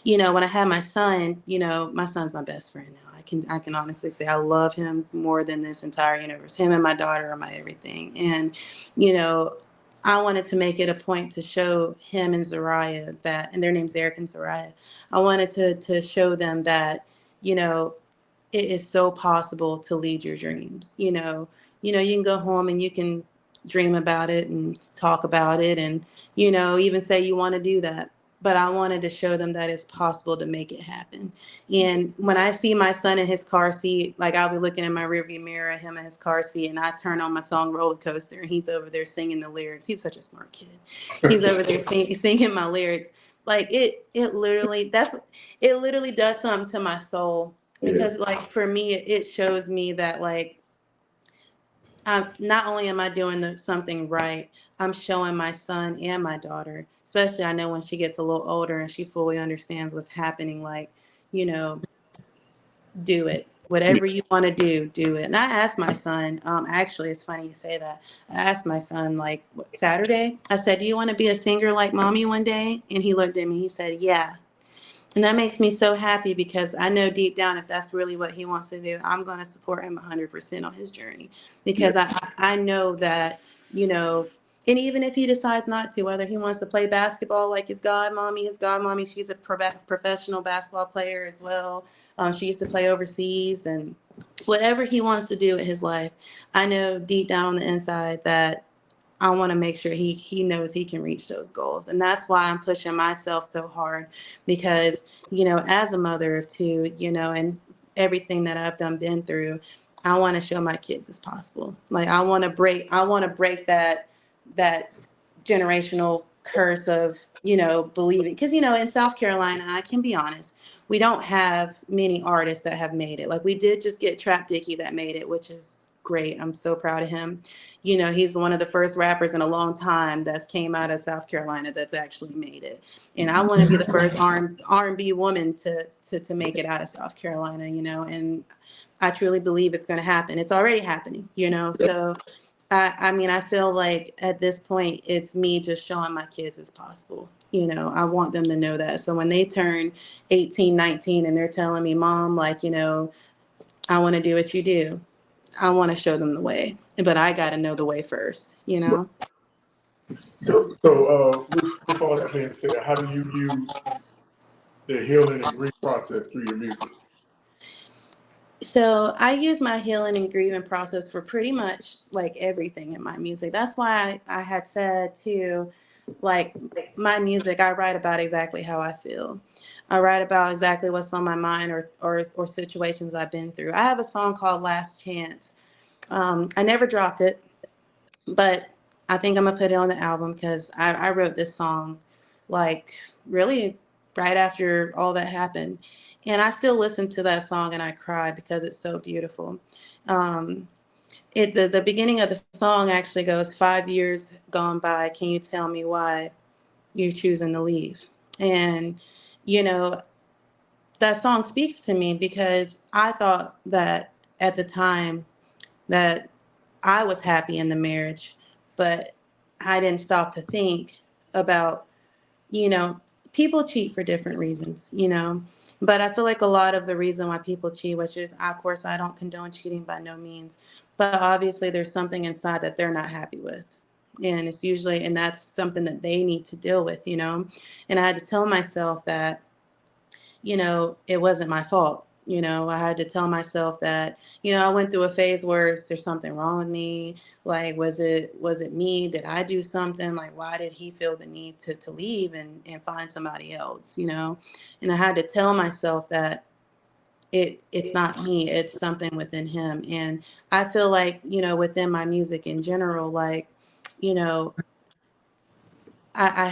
[SPEAKER 3] you know, when I had my son, you know, my son's my best friend now. I can honestly say I love him more than this entire universe. Him and my daughter are my everything. And, you know, I wanted to make it a point to show him and Zariah that, and their name's Eric and Zariah. I wanted to show them that, you know, it is so possible to lead your dreams. You know, you can go home and you can dream about it and talk about it and, you know, even say you want to do that. But I wanted to show them that it's possible to make it happen. And when I see my son in his car seat, like I'll be looking in my rearview mirror at him in his car seat, and I turn on my song Roller Coaster, and he's over there singing the lyrics. He's such a smart kid. He's over there singing my lyrics. Like it literally does something to my soul,
[SPEAKER 2] Yeah.
[SPEAKER 3] because like for me it shows me that like not only am I doing something right, I'm showing my son and my daughter, especially I know when she gets a little older and she fully understands what's happening, like, you know, do it. Whatever you want to do it. And I asked my son, actually, it's funny you say that. I asked my son, like, Saturday, I said, do you want to be a singer like mommy one day? And he looked at me, he said, yeah. And that makes me so happy, because I know deep down, if that's really what he wants to do, I'm going to support him 100% on his journey,
[SPEAKER 2] Yeah.
[SPEAKER 3] because I know that, you know, and even if he decides not to, whether he wants to play basketball like his godmommy, she's a professional basketball player as well. She used to play overseas, and whatever he wants to do in his life, I know deep down on the inside that I want to make sure he knows he can reach those goals. And that's why I'm pushing myself so hard, because, you know, as a mother of two, you know, and everything that I've been through, I want to show my kids it's possible. Like I want to break that generational curse of, believing. Because, in South Carolina, I can be honest, we don't have many artists that have made it. Like we did just get Trap Dickie that made it, which is great. I'm so proud of him. He's one of the first rappers in a long time that's came out of South Carolina that's actually made it. And I want to be the first R&B woman to make it out of South Carolina, and I truly believe it's going to happen. It's already happening, So I mean, I feel like at this point, it's me just showing my kids it's possible. I want them to know that. So when they turn 18, 19, and they're telling me, Mom, like, I want to do what you do, I want to show them the way. But I got to know the way first. So.
[SPEAKER 2] With all that being said, how do you use the healing and grief process through your music?
[SPEAKER 3] So I use my healing and grieving process for pretty much like everything in my music. That's why I had said too, like my music, I write about exactly how I feel. I write about exactly what's on my mind or situations I've been through. I have a song called Last Chance. I never dropped it, but I think I'm gonna put it on the album because I wrote this song like really right after all that happened. And I still listen to that song and I cry because it's so beautiful. Um, the beginning of the song actually goes, 5 years gone by, can you tell me why you're choosing to leave? And you know, that song speaks to me because I thought that at the time that I was happy in the marriage, but I didn't stop to think about, you know, people cheat for different reasons. But I feel like a lot of the reason why people cheat, which is, of course, I don't condone cheating by no means, but obviously there's something inside that they're not happy with. And that's something that they need to deal with. And I had to tell myself that it wasn't my fault. I had to tell myself that, I went through a phase where is there something wrong with me? Like, was it me? Did I do something? Like, why did he feel the need to leave and find somebody else? And I had to tell myself that it's not me, it's something within him. And I feel like, within my music in general, like, you know, I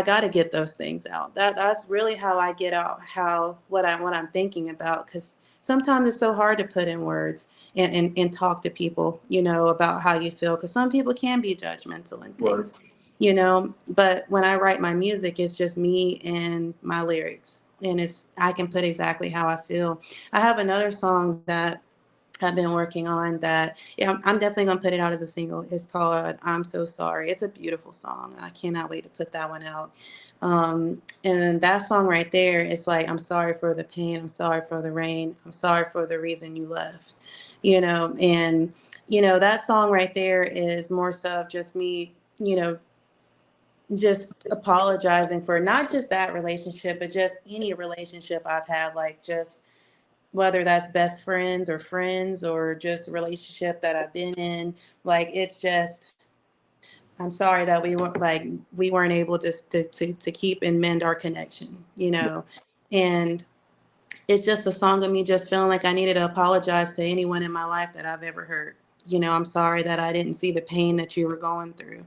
[SPEAKER 3] got to get those things out. That's really how I get out what I'm thinking about. Because sometimes it's so hard to put in words and talk to people, about how you feel. Because some people can be judgmental and
[SPEAKER 2] Right.
[SPEAKER 3] things. But when I write my music, it's just me and my lyrics, and I can put exactly how I feel. I have another song that I've been working on that. Yeah, I'm definitely gonna put it out as a single. It's called "I'm So Sorry." It's a beautiful song. I cannot wait to put that one out. And that song right there, it's like, I'm sorry for the pain. I'm sorry for the rain. I'm sorry for the reason you left. And that song right there is more so of just me. Just apologizing for not just that relationship, but just any relationship I've had, like just whether that's best friends or just a relationship that I've been in. Like, it's just, I'm sorry that we weren't able to keep and mend our connection. And it's just a song of me just feeling like I needed to apologize to anyone in my life that I've ever hurt. I'm sorry that I didn't see the pain that you were going through.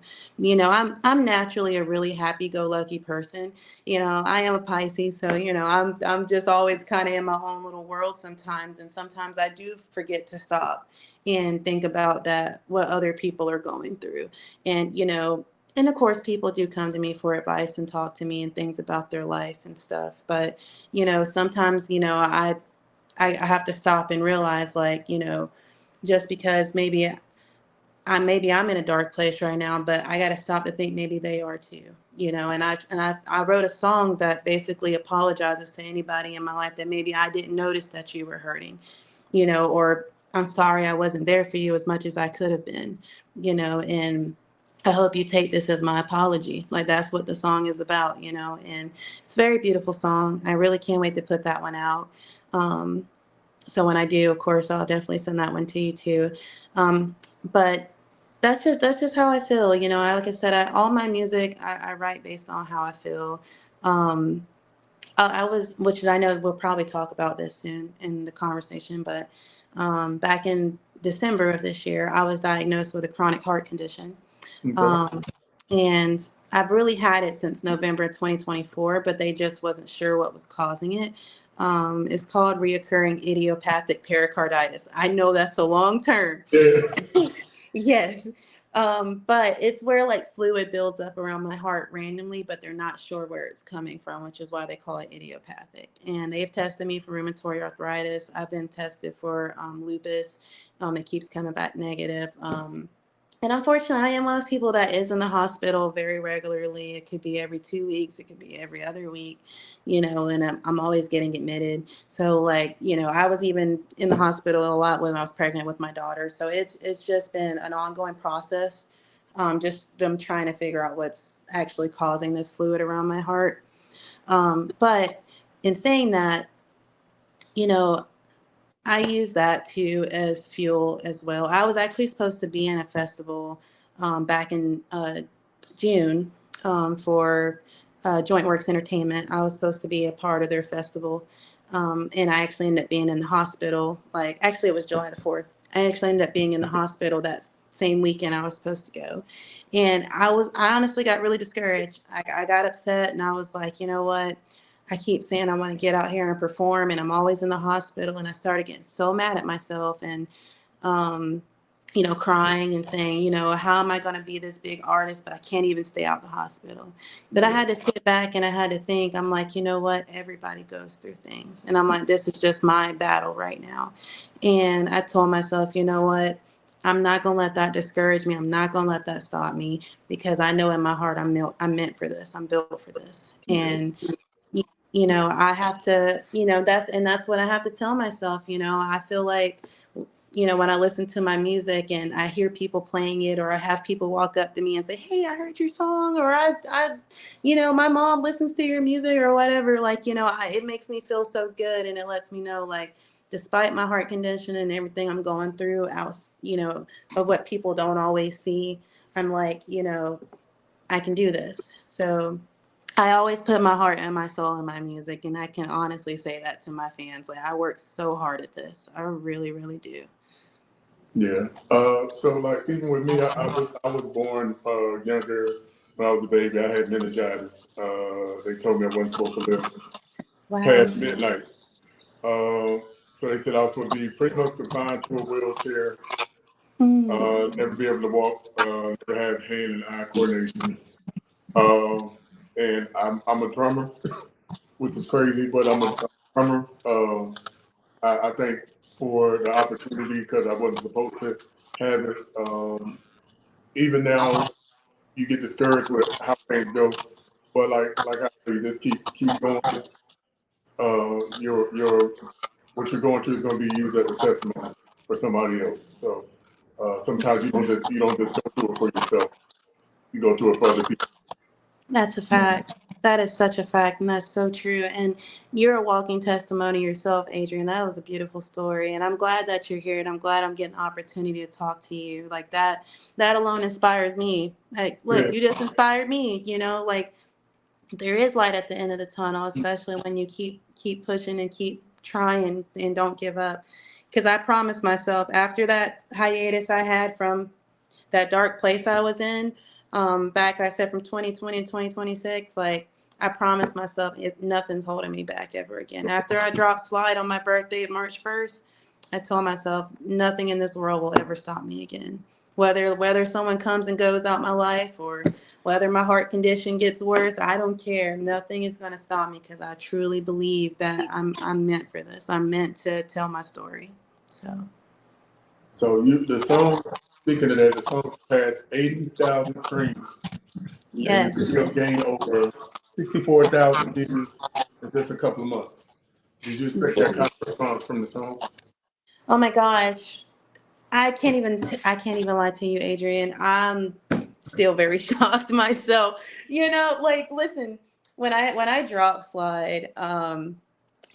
[SPEAKER 3] I'm naturally a really happy-go-lucky person. I am a Pisces, so I'm just always kind of in my own little world sometimes, and sometimes I do forget to stop and think about that what other people are going through. And of course, people do come to me for advice and talk to me and things about their life and stuff. But sometimes, I have to stop and realize, like, just because maybe I'm in a dark place right now, but I got to stop to think maybe they are too. And I wrote a song that basically apologizes to anybody in my life that maybe I didn't notice that you were hurting, or I'm sorry I wasn't there for you as much as I could have been. And I hope you take this as my apology. Like, that's what the song is about. And it's a very beautiful song. I really can't wait to put that one out. Um, so when I do, of course, I'll definitely send that one to you too. But that's just how I feel. Like I said, all my music I write based on how I feel. Um, which I know we'll probably talk about this soon in the conversation, but back in December of this year, I was diagnosed with a chronic heart condition.
[SPEAKER 2] Okay.
[SPEAKER 3] Um, and I've really had it since November 2024, but they just wasn't sure what was causing it. It's called reoccurring idiopathic pericarditis. I know that's a long term.
[SPEAKER 2] Yeah.
[SPEAKER 3] Yes. But it's where like fluid builds up around my heart randomly, but they're not sure where it's coming from, which is why they call it idiopathic. And they've tested me for rheumatoid arthritis. I've been tested for lupus. It keeps coming back negative. And unfortunately, I am one of those people that is in the hospital very regularly. It could be every 2 weeks, it could be every other week, and I'm always getting admitted. So, like, I was even in the hospital a lot when I was pregnant with my daughter. So it's just been an ongoing process, just them trying to figure out what's actually causing this fluid around my heart. But in saying that, you know, I use that too as fuel as well. I was actually supposed to be in a festival back in June for Joint Works Entertainment. I was supposed to be a part of their festival, and I actually ended up being in the hospital. Like, actually, it was July the 4th. I actually ended up being in the hospital that same weekend I was supposed to go, and I honestly got really discouraged. I got upset, and I was like, you know what? I keep saying I want to get out here and perform, and I'm always in the hospital. And I started getting so mad at myself and, um, crying and saying, how am I going to be this big artist, but I can't even stay out the hospital. But I
[SPEAKER 2] Yeah.
[SPEAKER 3] had to sit back and I had to think. I'm like, you know what? Everybody goes through things. And I'm like, this is just my battle right now. And I told myself, you know what? I'm not going to let that discourage me. I'm not going to let that stop me because I know in my heart I'm meant for this. I'm built for this.
[SPEAKER 2] Yeah.
[SPEAKER 3] And I have to, that's what I have to tell myself. I feel like, when I listen to my music and I hear people playing it, or I have people walk up to me and say, "Hey, I heard your song," or my mom listens to your music or whatever. Like, it makes me feel so good. And it lets me know, like, despite my heart condition and everything I'm going through out, of what people don't always see, I'm like, I can do this. So I always put my heart and my soul in my music, and I can honestly say that to my fans. Like, I work so hard at this. I really, really do.
[SPEAKER 2] Yeah. So like even with me, I was born younger when I was a baby. I had meningitis. They told me I wasn't supposed to live
[SPEAKER 3] Wow.
[SPEAKER 2] past midnight. So they said I was supposed to be pretty much confined to a wheelchair,
[SPEAKER 3] Mm.
[SPEAKER 2] never be able to walk, never have hand and eye coordination. Um, and I'm a drummer, which is crazy, but I'm a drummer. I think for the opportunity because I wasn't supposed to have it. Even now, you get discouraged with how things go, but like I say, just keep going. Your what you're going through is going to be used as a testimony for somebody else. So sometimes you don't just go through it for yourself. You go through it for other people.
[SPEAKER 3] That's a fact. That is such a fact, and that's so true. And you're a walking testimony yourself, Adrian. That was a beautiful story, and I'm glad that you're here, and I'm glad I'm getting the opportunity to talk to you. Like that, that alone inspires me. Like, look,
[SPEAKER 2] Yeah.
[SPEAKER 3] you just inspired me. Like there is light at the end of the tunnel, especially when you keep pushing and keep trying and don't give up. Because I promised myself after that hiatus I had from that dark place I was in, back, I said, from 2020 to 2026, like, I promised myself nothing's holding me back ever again. After I dropped Slide on my birthday of March 1st, I told myself nothing in this world will ever stop me again. Whether someone comes and goes out my life, or whether my heart condition gets worse, I don't care. Nothing is going to stop me because I truly believe that I'm meant for this. I'm meant to tell my story. So
[SPEAKER 2] So the song, speaking of that, the song passed 80,000 streams, and the
[SPEAKER 3] yes.
[SPEAKER 2] video gained over 64,000 views in just a couple of months. Did you expect that kind of response from the song?
[SPEAKER 3] Oh my gosh. I can't even lie to you, Adrian. I'm still very shocked myself. Like, listen, when I dropped Slide,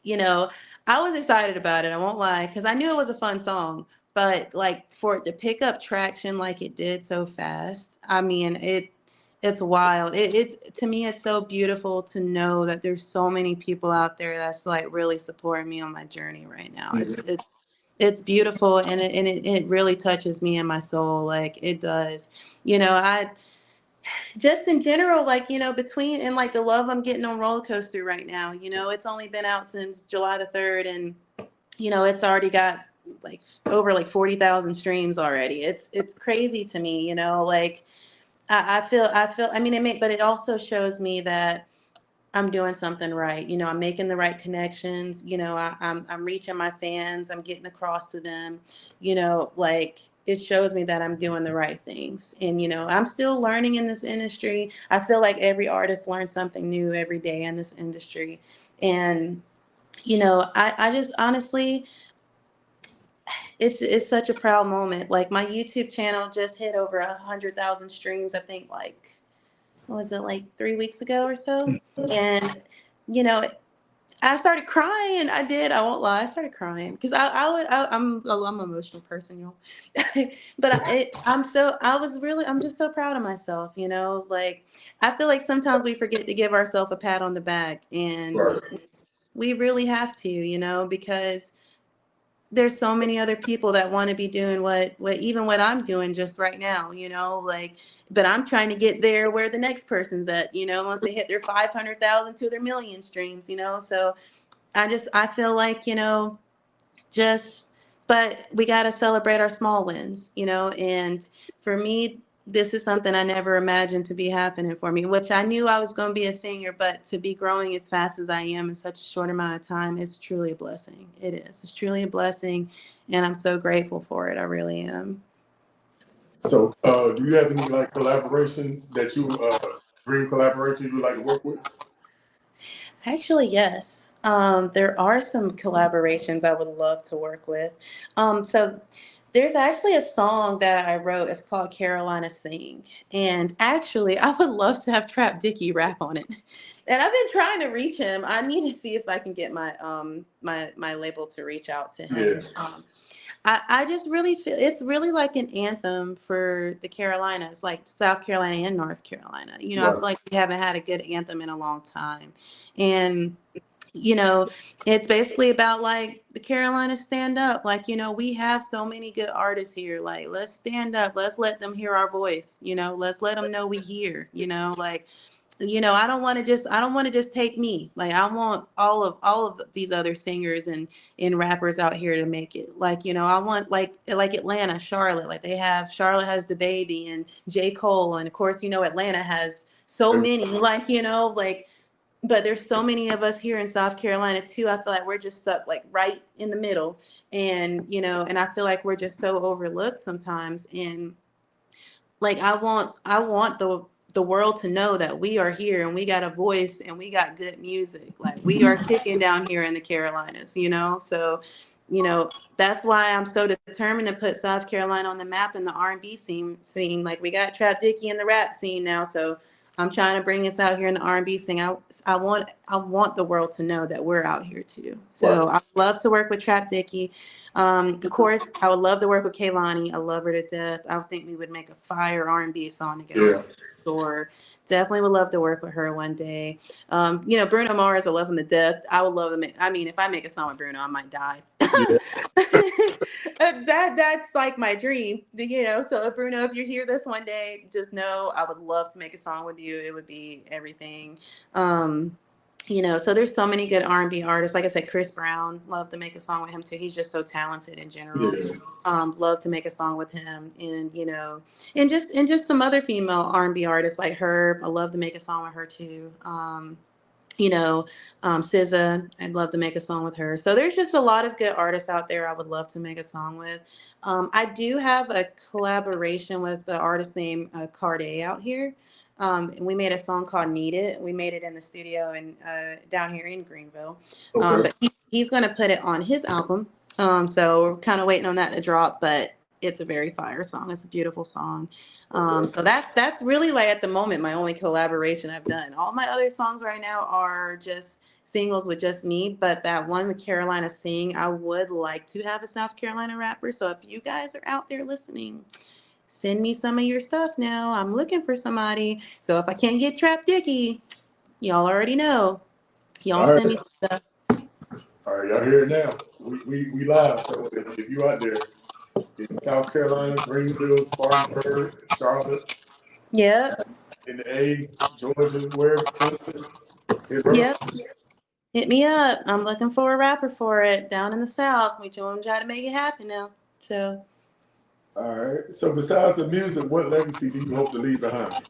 [SPEAKER 3] you know, I was excited about it. I won't lie, because I knew it was a fun song. But like for it to pick up traction like it did so fast, I mean, it It's wild. It's to me, it's so beautiful to know that there's so many people out there that's like really supporting me on my journey right now. It's beautiful, and it really touches me in my soul, like it does. I just in general, like, between and like the love I'm getting on Roller Coaster right now. It's only been out since July the 3rd, and it's already got like over like 40,000 streams already. It's crazy to me, like I feel, I mean, but it also shows me that I'm doing something right. I'm making the right connections. I'm reaching my fans. I'm getting across to them. Like it shows me that I'm doing the right things. And I'm still learning in this industry. I feel like every artist learns something new every day in this industry. And I just honestly, it's such a proud moment. Like my YouTube channel just hit over 100,000 streams. I think like what was it, like 3 weeks ago or so? And you know, I started crying. I did. I won't lie. I started crying because I'm an emotional person, y'all. But I'm just so proud of myself. Like I feel like sometimes we forget to give ourselves a pat on the back, and
[SPEAKER 2] Right.
[SPEAKER 3] we really have to, because there's so many other people that want to be doing what I'm doing just right now, like, but I'm trying to get there where the next person's at, once they hit their 500,000 to their million streams, so I feel like, just, but we got to celebrate our small wins, and for me, this is something I never imagined to be happening for me, which I knew I was going to be a singer, but to be growing as fast as I am in such a short amount of time is truly a blessing. It is. It's truly a blessing, and I'm so grateful for it. I really am.
[SPEAKER 2] So, do you have any like collaborations that dream collaborations you would like to work with?
[SPEAKER 3] Actually, yes. There are some collaborations I would love to work with. So there's actually a song that I wrote. It's called Carolina Sing. And actually, I would love to have Trap Dickie rap on it. And I've been trying to reach him. I need to see if I can get my label to reach out to him.
[SPEAKER 2] Yeah.
[SPEAKER 3] I just really feel it's really like an anthem for the Carolinas, like South Carolina and North Carolina. I feel
[SPEAKER 2] Right.
[SPEAKER 3] like we haven't had a good anthem in a long time. And you know, it's basically about like the Carolinas stand up. Like, we have so many good artists here. Like, let's stand up. Let's let them hear our voice. Let's let them know we here. Like, I don't want to just take me. Like, I want all of these other singers and rappers out here to make it. Like, I want like Atlanta, Charlotte. Like Charlotte has the baby and J. Cole, and of course, Atlanta has so many. Like, like, but there's so many of us here in South Carolina too. I feel like we're just stuck like right in the middle, and I feel like we're just so overlooked sometimes. And like I want the world to know that we are here and we got a voice and we got good music. Like we are kicking down here in the Carolinas. So, that's why I'm so determined to put South Carolina on the map in the R&B scene. Like we got Trap Dickie in the rap scene now, so I'm trying to bring us out here in the R&B scene. I want the world to know that we're out here too.
[SPEAKER 2] Right.
[SPEAKER 3] So I love to work with Trap Dickie. Of course, I would love to work with Kaylani. I love her to death. I would think we would make a fire R&B song together.
[SPEAKER 2] Yeah.
[SPEAKER 3] Sure. Definitely would love to work with her one day. Bruno Mars, I love him to death. I would love to if I make a song with Bruno, I might die.
[SPEAKER 2] Yeah.
[SPEAKER 3] That's like my dream. So Bruno, if you hear this one day, just know I would love to make a song with you. It would be everything. So there's so many good R&B artists. Like I said, Chris Brown, love to make a song with him too. He's just so talented in general.
[SPEAKER 2] Yeah.
[SPEAKER 3] Love to make a song with him, and just some other female R&B artists like her. I love to make a song with her too. SZA, I'd love to make a song with her. So there's just a lot of good artists out there I would love to make a song with. I do have a collaboration with the artist named Carday out here. And we made a song called Need It. We made it in the studio and down here in Greenville.
[SPEAKER 2] Okay.
[SPEAKER 3] But he's going to put it on his album. So we're kind of waiting on that to drop, but it's a very fire song. It's a beautiful song. So that's really like at the moment my only collaboration I've done. All my other songs right now are just singles with just me, but that one with Carolina Sing, I would like to have a South Carolina rapper. So if you guys are out there listening, send me some of your stuff now. I'm looking for somebody. So if I can't get Trap Dicky, y'all already know. Y'all
[SPEAKER 2] All
[SPEAKER 3] send
[SPEAKER 2] right.
[SPEAKER 3] me some stuff.
[SPEAKER 2] All right, y'all hear it now. We live. So if you out there in South Carolina, Greenville, Spartanburg, Charlotte,
[SPEAKER 3] Yep.
[SPEAKER 2] in the A, Georgia, wherever, Clemson, hit her
[SPEAKER 3] Yep.
[SPEAKER 2] up.
[SPEAKER 3] Hit me up. I'm looking for a rapper for it down in the South. We trying to make it happen now. So
[SPEAKER 2] All right. So besides the music, what legacy do you hope to leave behind?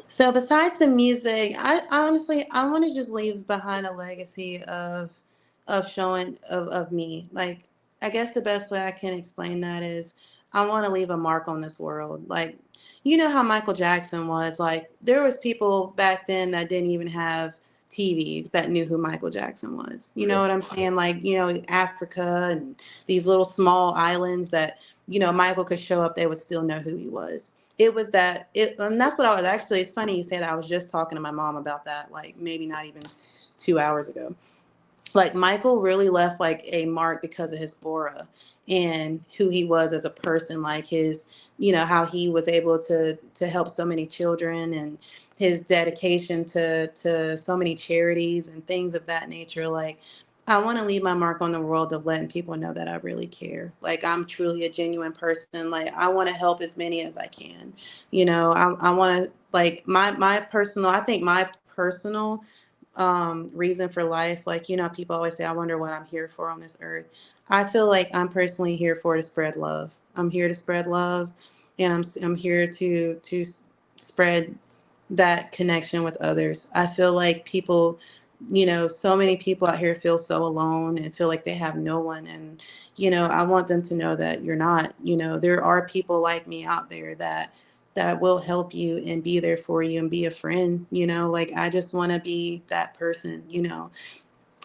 [SPEAKER 3] So besides the music, I honestly I want to just leave behind a legacy of showing of me. Like I guess the best way I can explain that is I want to leave a mark on this world. Like you know how Michael Jackson was, like there was people back then that didn't even have TVs that knew who Michael Jackson was. You know
[SPEAKER 2] Yeah.
[SPEAKER 3] what I'm saying? Like, you know, Africa and these little small islands that, you know, Michael could show up, they would still know who he was. It was that it, and that's what I was actually, it's funny you say that. I was just talking to my mom about that, like maybe not even 2 hours ago. Like Michael really left like a mark because of his aura and who he was as a person, like his, you know, how he was able to help so many children and his dedication to so many charities and things of that nature. Like I want to leave my mark on the world of letting people know that I really care. Like I'm truly a genuine person. Like I want to help as many as I can. You know, I want to like my personal, I think my personal reason for life. Like, you know, people always say, I wonder what I'm here for on this earth. I feel like I'm personally here for to spread love. I'm here to spread love, and I'm here to spread that connection with others. I feel like people, you know, so many people out here feel so alone and feel like they have no one. And, you know, I want them to know that you're not, you know, there are people like me out there that will help you and be there for you and be a friend, you know, like I just want to be that person, you know.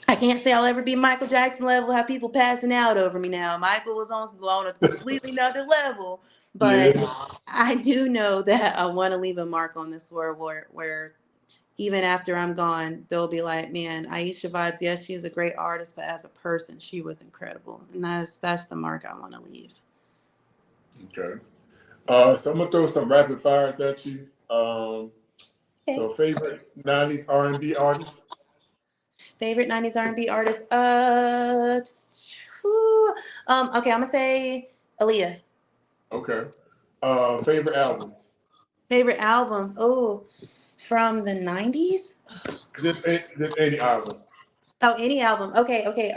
[SPEAKER 3] I can't say I'll ever be Michael Jackson level, have people passing out over me now. Michael was on a completely another level, but
[SPEAKER 2] Yeah.
[SPEAKER 3] I do know that I want to leave a mark on this world where even after I'm gone, they'll be like, man, Iesha Vibez, yes, she's a great artist, but as a person, she was incredible. And that's the mark I want to leave.
[SPEAKER 2] Okay. So I'm gonna throw some rapid fires at you.
[SPEAKER 3] Okay.
[SPEAKER 2] So favorite '90s R&B artist?
[SPEAKER 3] Favorite 90s R&B artist? Okay, I'm gonna say Aaliyah.
[SPEAKER 2] Okay. Favorite album?
[SPEAKER 3] Favorite album? Oh, from the 90s?
[SPEAKER 2] Just any album.
[SPEAKER 3] Oh, any album. Okay, okay.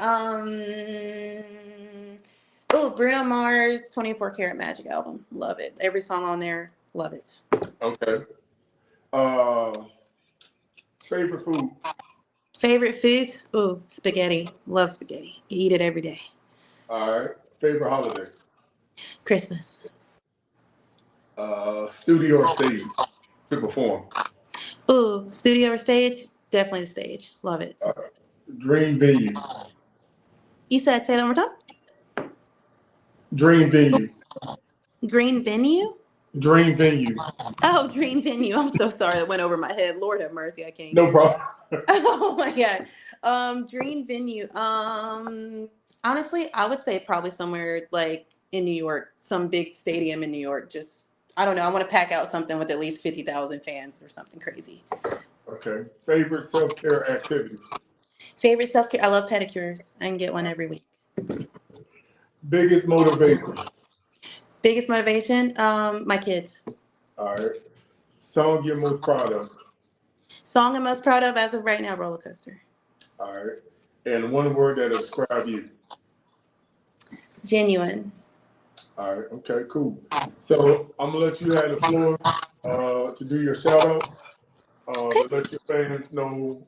[SPEAKER 3] Oh, Bruno Mars 24 Karat Magic album. Love it. Every song on there, love it.
[SPEAKER 2] Okay. Uh, favorite food?
[SPEAKER 3] Favorite foods? Oh, spaghetti. Love spaghetti. Eat it every day.
[SPEAKER 2] All right. Favorite holiday?
[SPEAKER 3] Christmas.
[SPEAKER 2] Studio or stage to perform?
[SPEAKER 3] Oh, studio or stage? Definitely the stage. Love it.
[SPEAKER 2] Uh, dream venue.
[SPEAKER 3] You said say that one more time?
[SPEAKER 2] Dream venue.
[SPEAKER 3] Green venue?
[SPEAKER 2] Dream venue.
[SPEAKER 3] Oh, dream venue. I'm so sorry. That went over my head. Lord have mercy. I can't.
[SPEAKER 2] No problem.
[SPEAKER 3] Oh my God. Dream venue. Honestly, I would say probably somewhere like in New York, some big stadium in New York. Just, I don't know. I want to pack out something with at least 50,000 fans or something crazy.
[SPEAKER 2] Okay. Favorite self-care activity?
[SPEAKER 3] Favorite self care. I love pedicures. I can get one every week.
[SPEAKER 2] Biggest motivation?
[SPEAKER 3] Biggest motivation. My kids.
[SPEAKER 2] All right. Song you're most proud of?
[SPEAKER 3] Song I'm most proud of as of right now, roller coaster.
[SPEAKER 2] All right. And one word that describe you?
[SPEAKER 3] Genuine.
[SPEAKER 2] All right. Okay, cool. So I'm going to let you have the floor to do your shout out, to let your fans know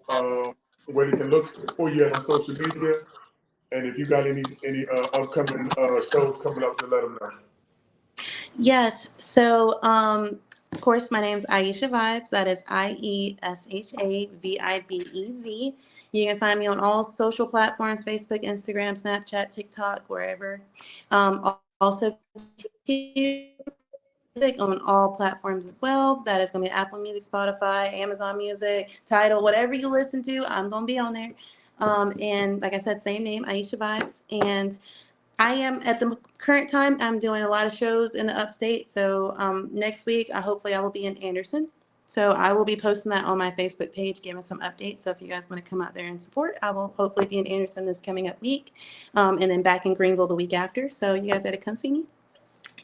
[SPEAKER 2] where they can look for you on social media. And if you got any upcoming shows coming up, to let them know.
[SPEAKER 3] Yes. So, of course, my name is Iesha Vibez. That is IESHA VIBEZ. You can find me on all social platforms: Facebook, Instagram, Snapchat, TikTok, wherever. Also, music on all platforms as well. That is going to be Apple Music, Spotify, Amazon Music, Tidal, whatever you listen to. I'm going to be on there. And like I said, same name, Iesha Vibez. And I am at the current time. I'm doing a lot of shows in the upstate. So next week, hopefully I will be in Anderson. So I will be posting that on my Facebook page, giving some updates. So if you guys want to come out there and support, I will hopefully be in Anderson this coming up week, and then back in Greenville the week after. So you guys got to come see me.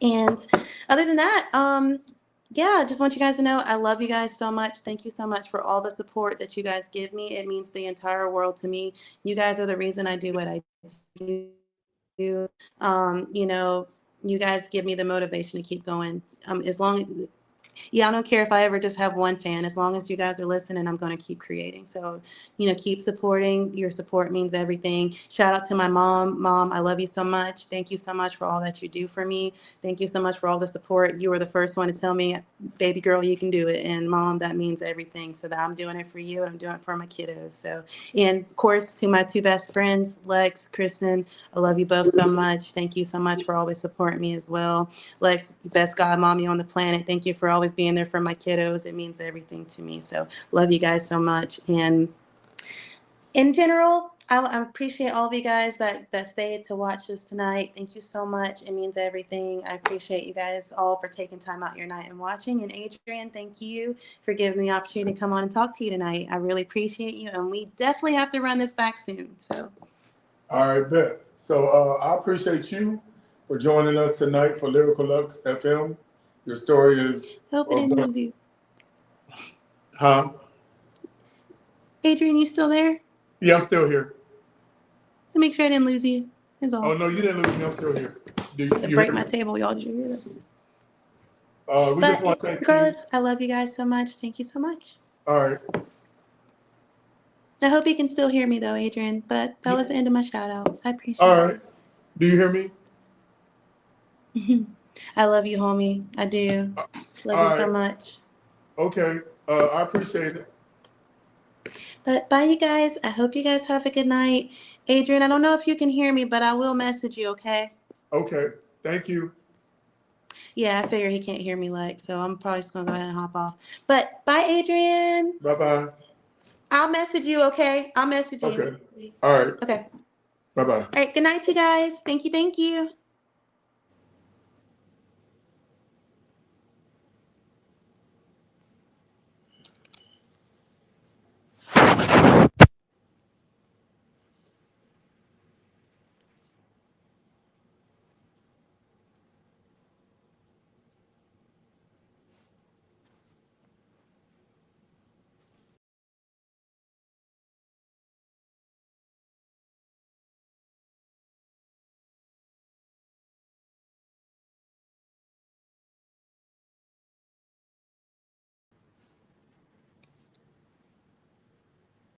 [SPEAKER 3] And other than that, yeah, I just want you guys to know I love you guys so much. Thank you so much for all the support that you guys give me. It means the entire world to me. You guys are the reason I do what I do. You know, you guys give me the motivation to keep going. As long as I don't care if I ever just have one fan. As long as you guys are listening, I'm going to keep creating. So, keep supporting. Your support means everything. Shout out to my mom. Mom, I love you so much. Thank you so much for all that you do for me. Thank you so much for all the support. You were the first one to tell me, baby girl, you can do it. And mom, that means everything. So that I'm doing it for you and I'm doing it for my kiddos. So, and of course, to my two best friends, Lex, Kristen, I love you both so much. Thank you so much for always supporting me as well. Lex, best god mommy on the planet. Thank you for always being there for my kiddos. It means everything to me. So love you guys so much. And in general, I appreciate all of you guys that stayed to watch this tonight. Thank you so much. It means everything. I appreciate you guys all for taking time out your night and watching. And Adrian, thank you for giving me the opportunity to come on and talk to you tonight. I really appreciate you. And we definitely have to run this back soon. So.
[SPEAKER 2] All right, bet. So I appreciate you for joining us tonight for Lyrical Lux FM. Your story is.
[SPEAKER 3] Hope I didn't lose you.
[SPEAKER 2] Huh?
[SPEAKER 3] Adrian, you still there?
[SPEAKER 2] Yeah, I'm still here.
[SPEAKER 3] To make sure I didn't lose you. That's all.
[SPEAKER 2] Oh, no, you didn't lose me. I'm still here. You
[SPEAKER 3] Break my table, y'all. Did you hear this?
[SPEAKER 2] We
[SPEAKER 3] But
[SPEAKER 2] just want to thank
[SPEAKER 3] regardless,
[SPEAKER 2] you.
[SPEAKER 3] I love you guys so much. Thank you so much.
[SPEAKER 2] All right.
[SPEAKER 3] I hope you can still hear me though, Adrian. But that was the end of my shout outs. I appreciate
[SPEAKER 2] All right. Do you hear me?
[SPEAKER 3] it. I love you, homie. I do. Love
[SPEAKER 2] All
[SPEAKER 3] you so
[SPEAKER 2] right.
[SPEAKER 3] much.
[SPEAKER 2] Okay. I appreciate it.
[SPEAKER 3] But bye, you guys. I hope you guys have a good night. Adrian, I don't know if you can hear me, but I will message you, okay?
[SPEAKER 2] Okay. Thank you.
[SPEAKER 3] Yeah, I figure he can't hear me, so I'm probably just gonna go ahead and hop off. But bye, Adrian.
[SPEAKER 2] Bye-bye.
[SPEAKER 3] I'll message you, okay? I'll message you.
[SPEAKER 2] Okay. All right.
[SPEAKER 3] Okay.
[SPEAKER 2] Bye-bye.
[SPEAKER 3] All right. Good night, you guys. Thank you. Thank you.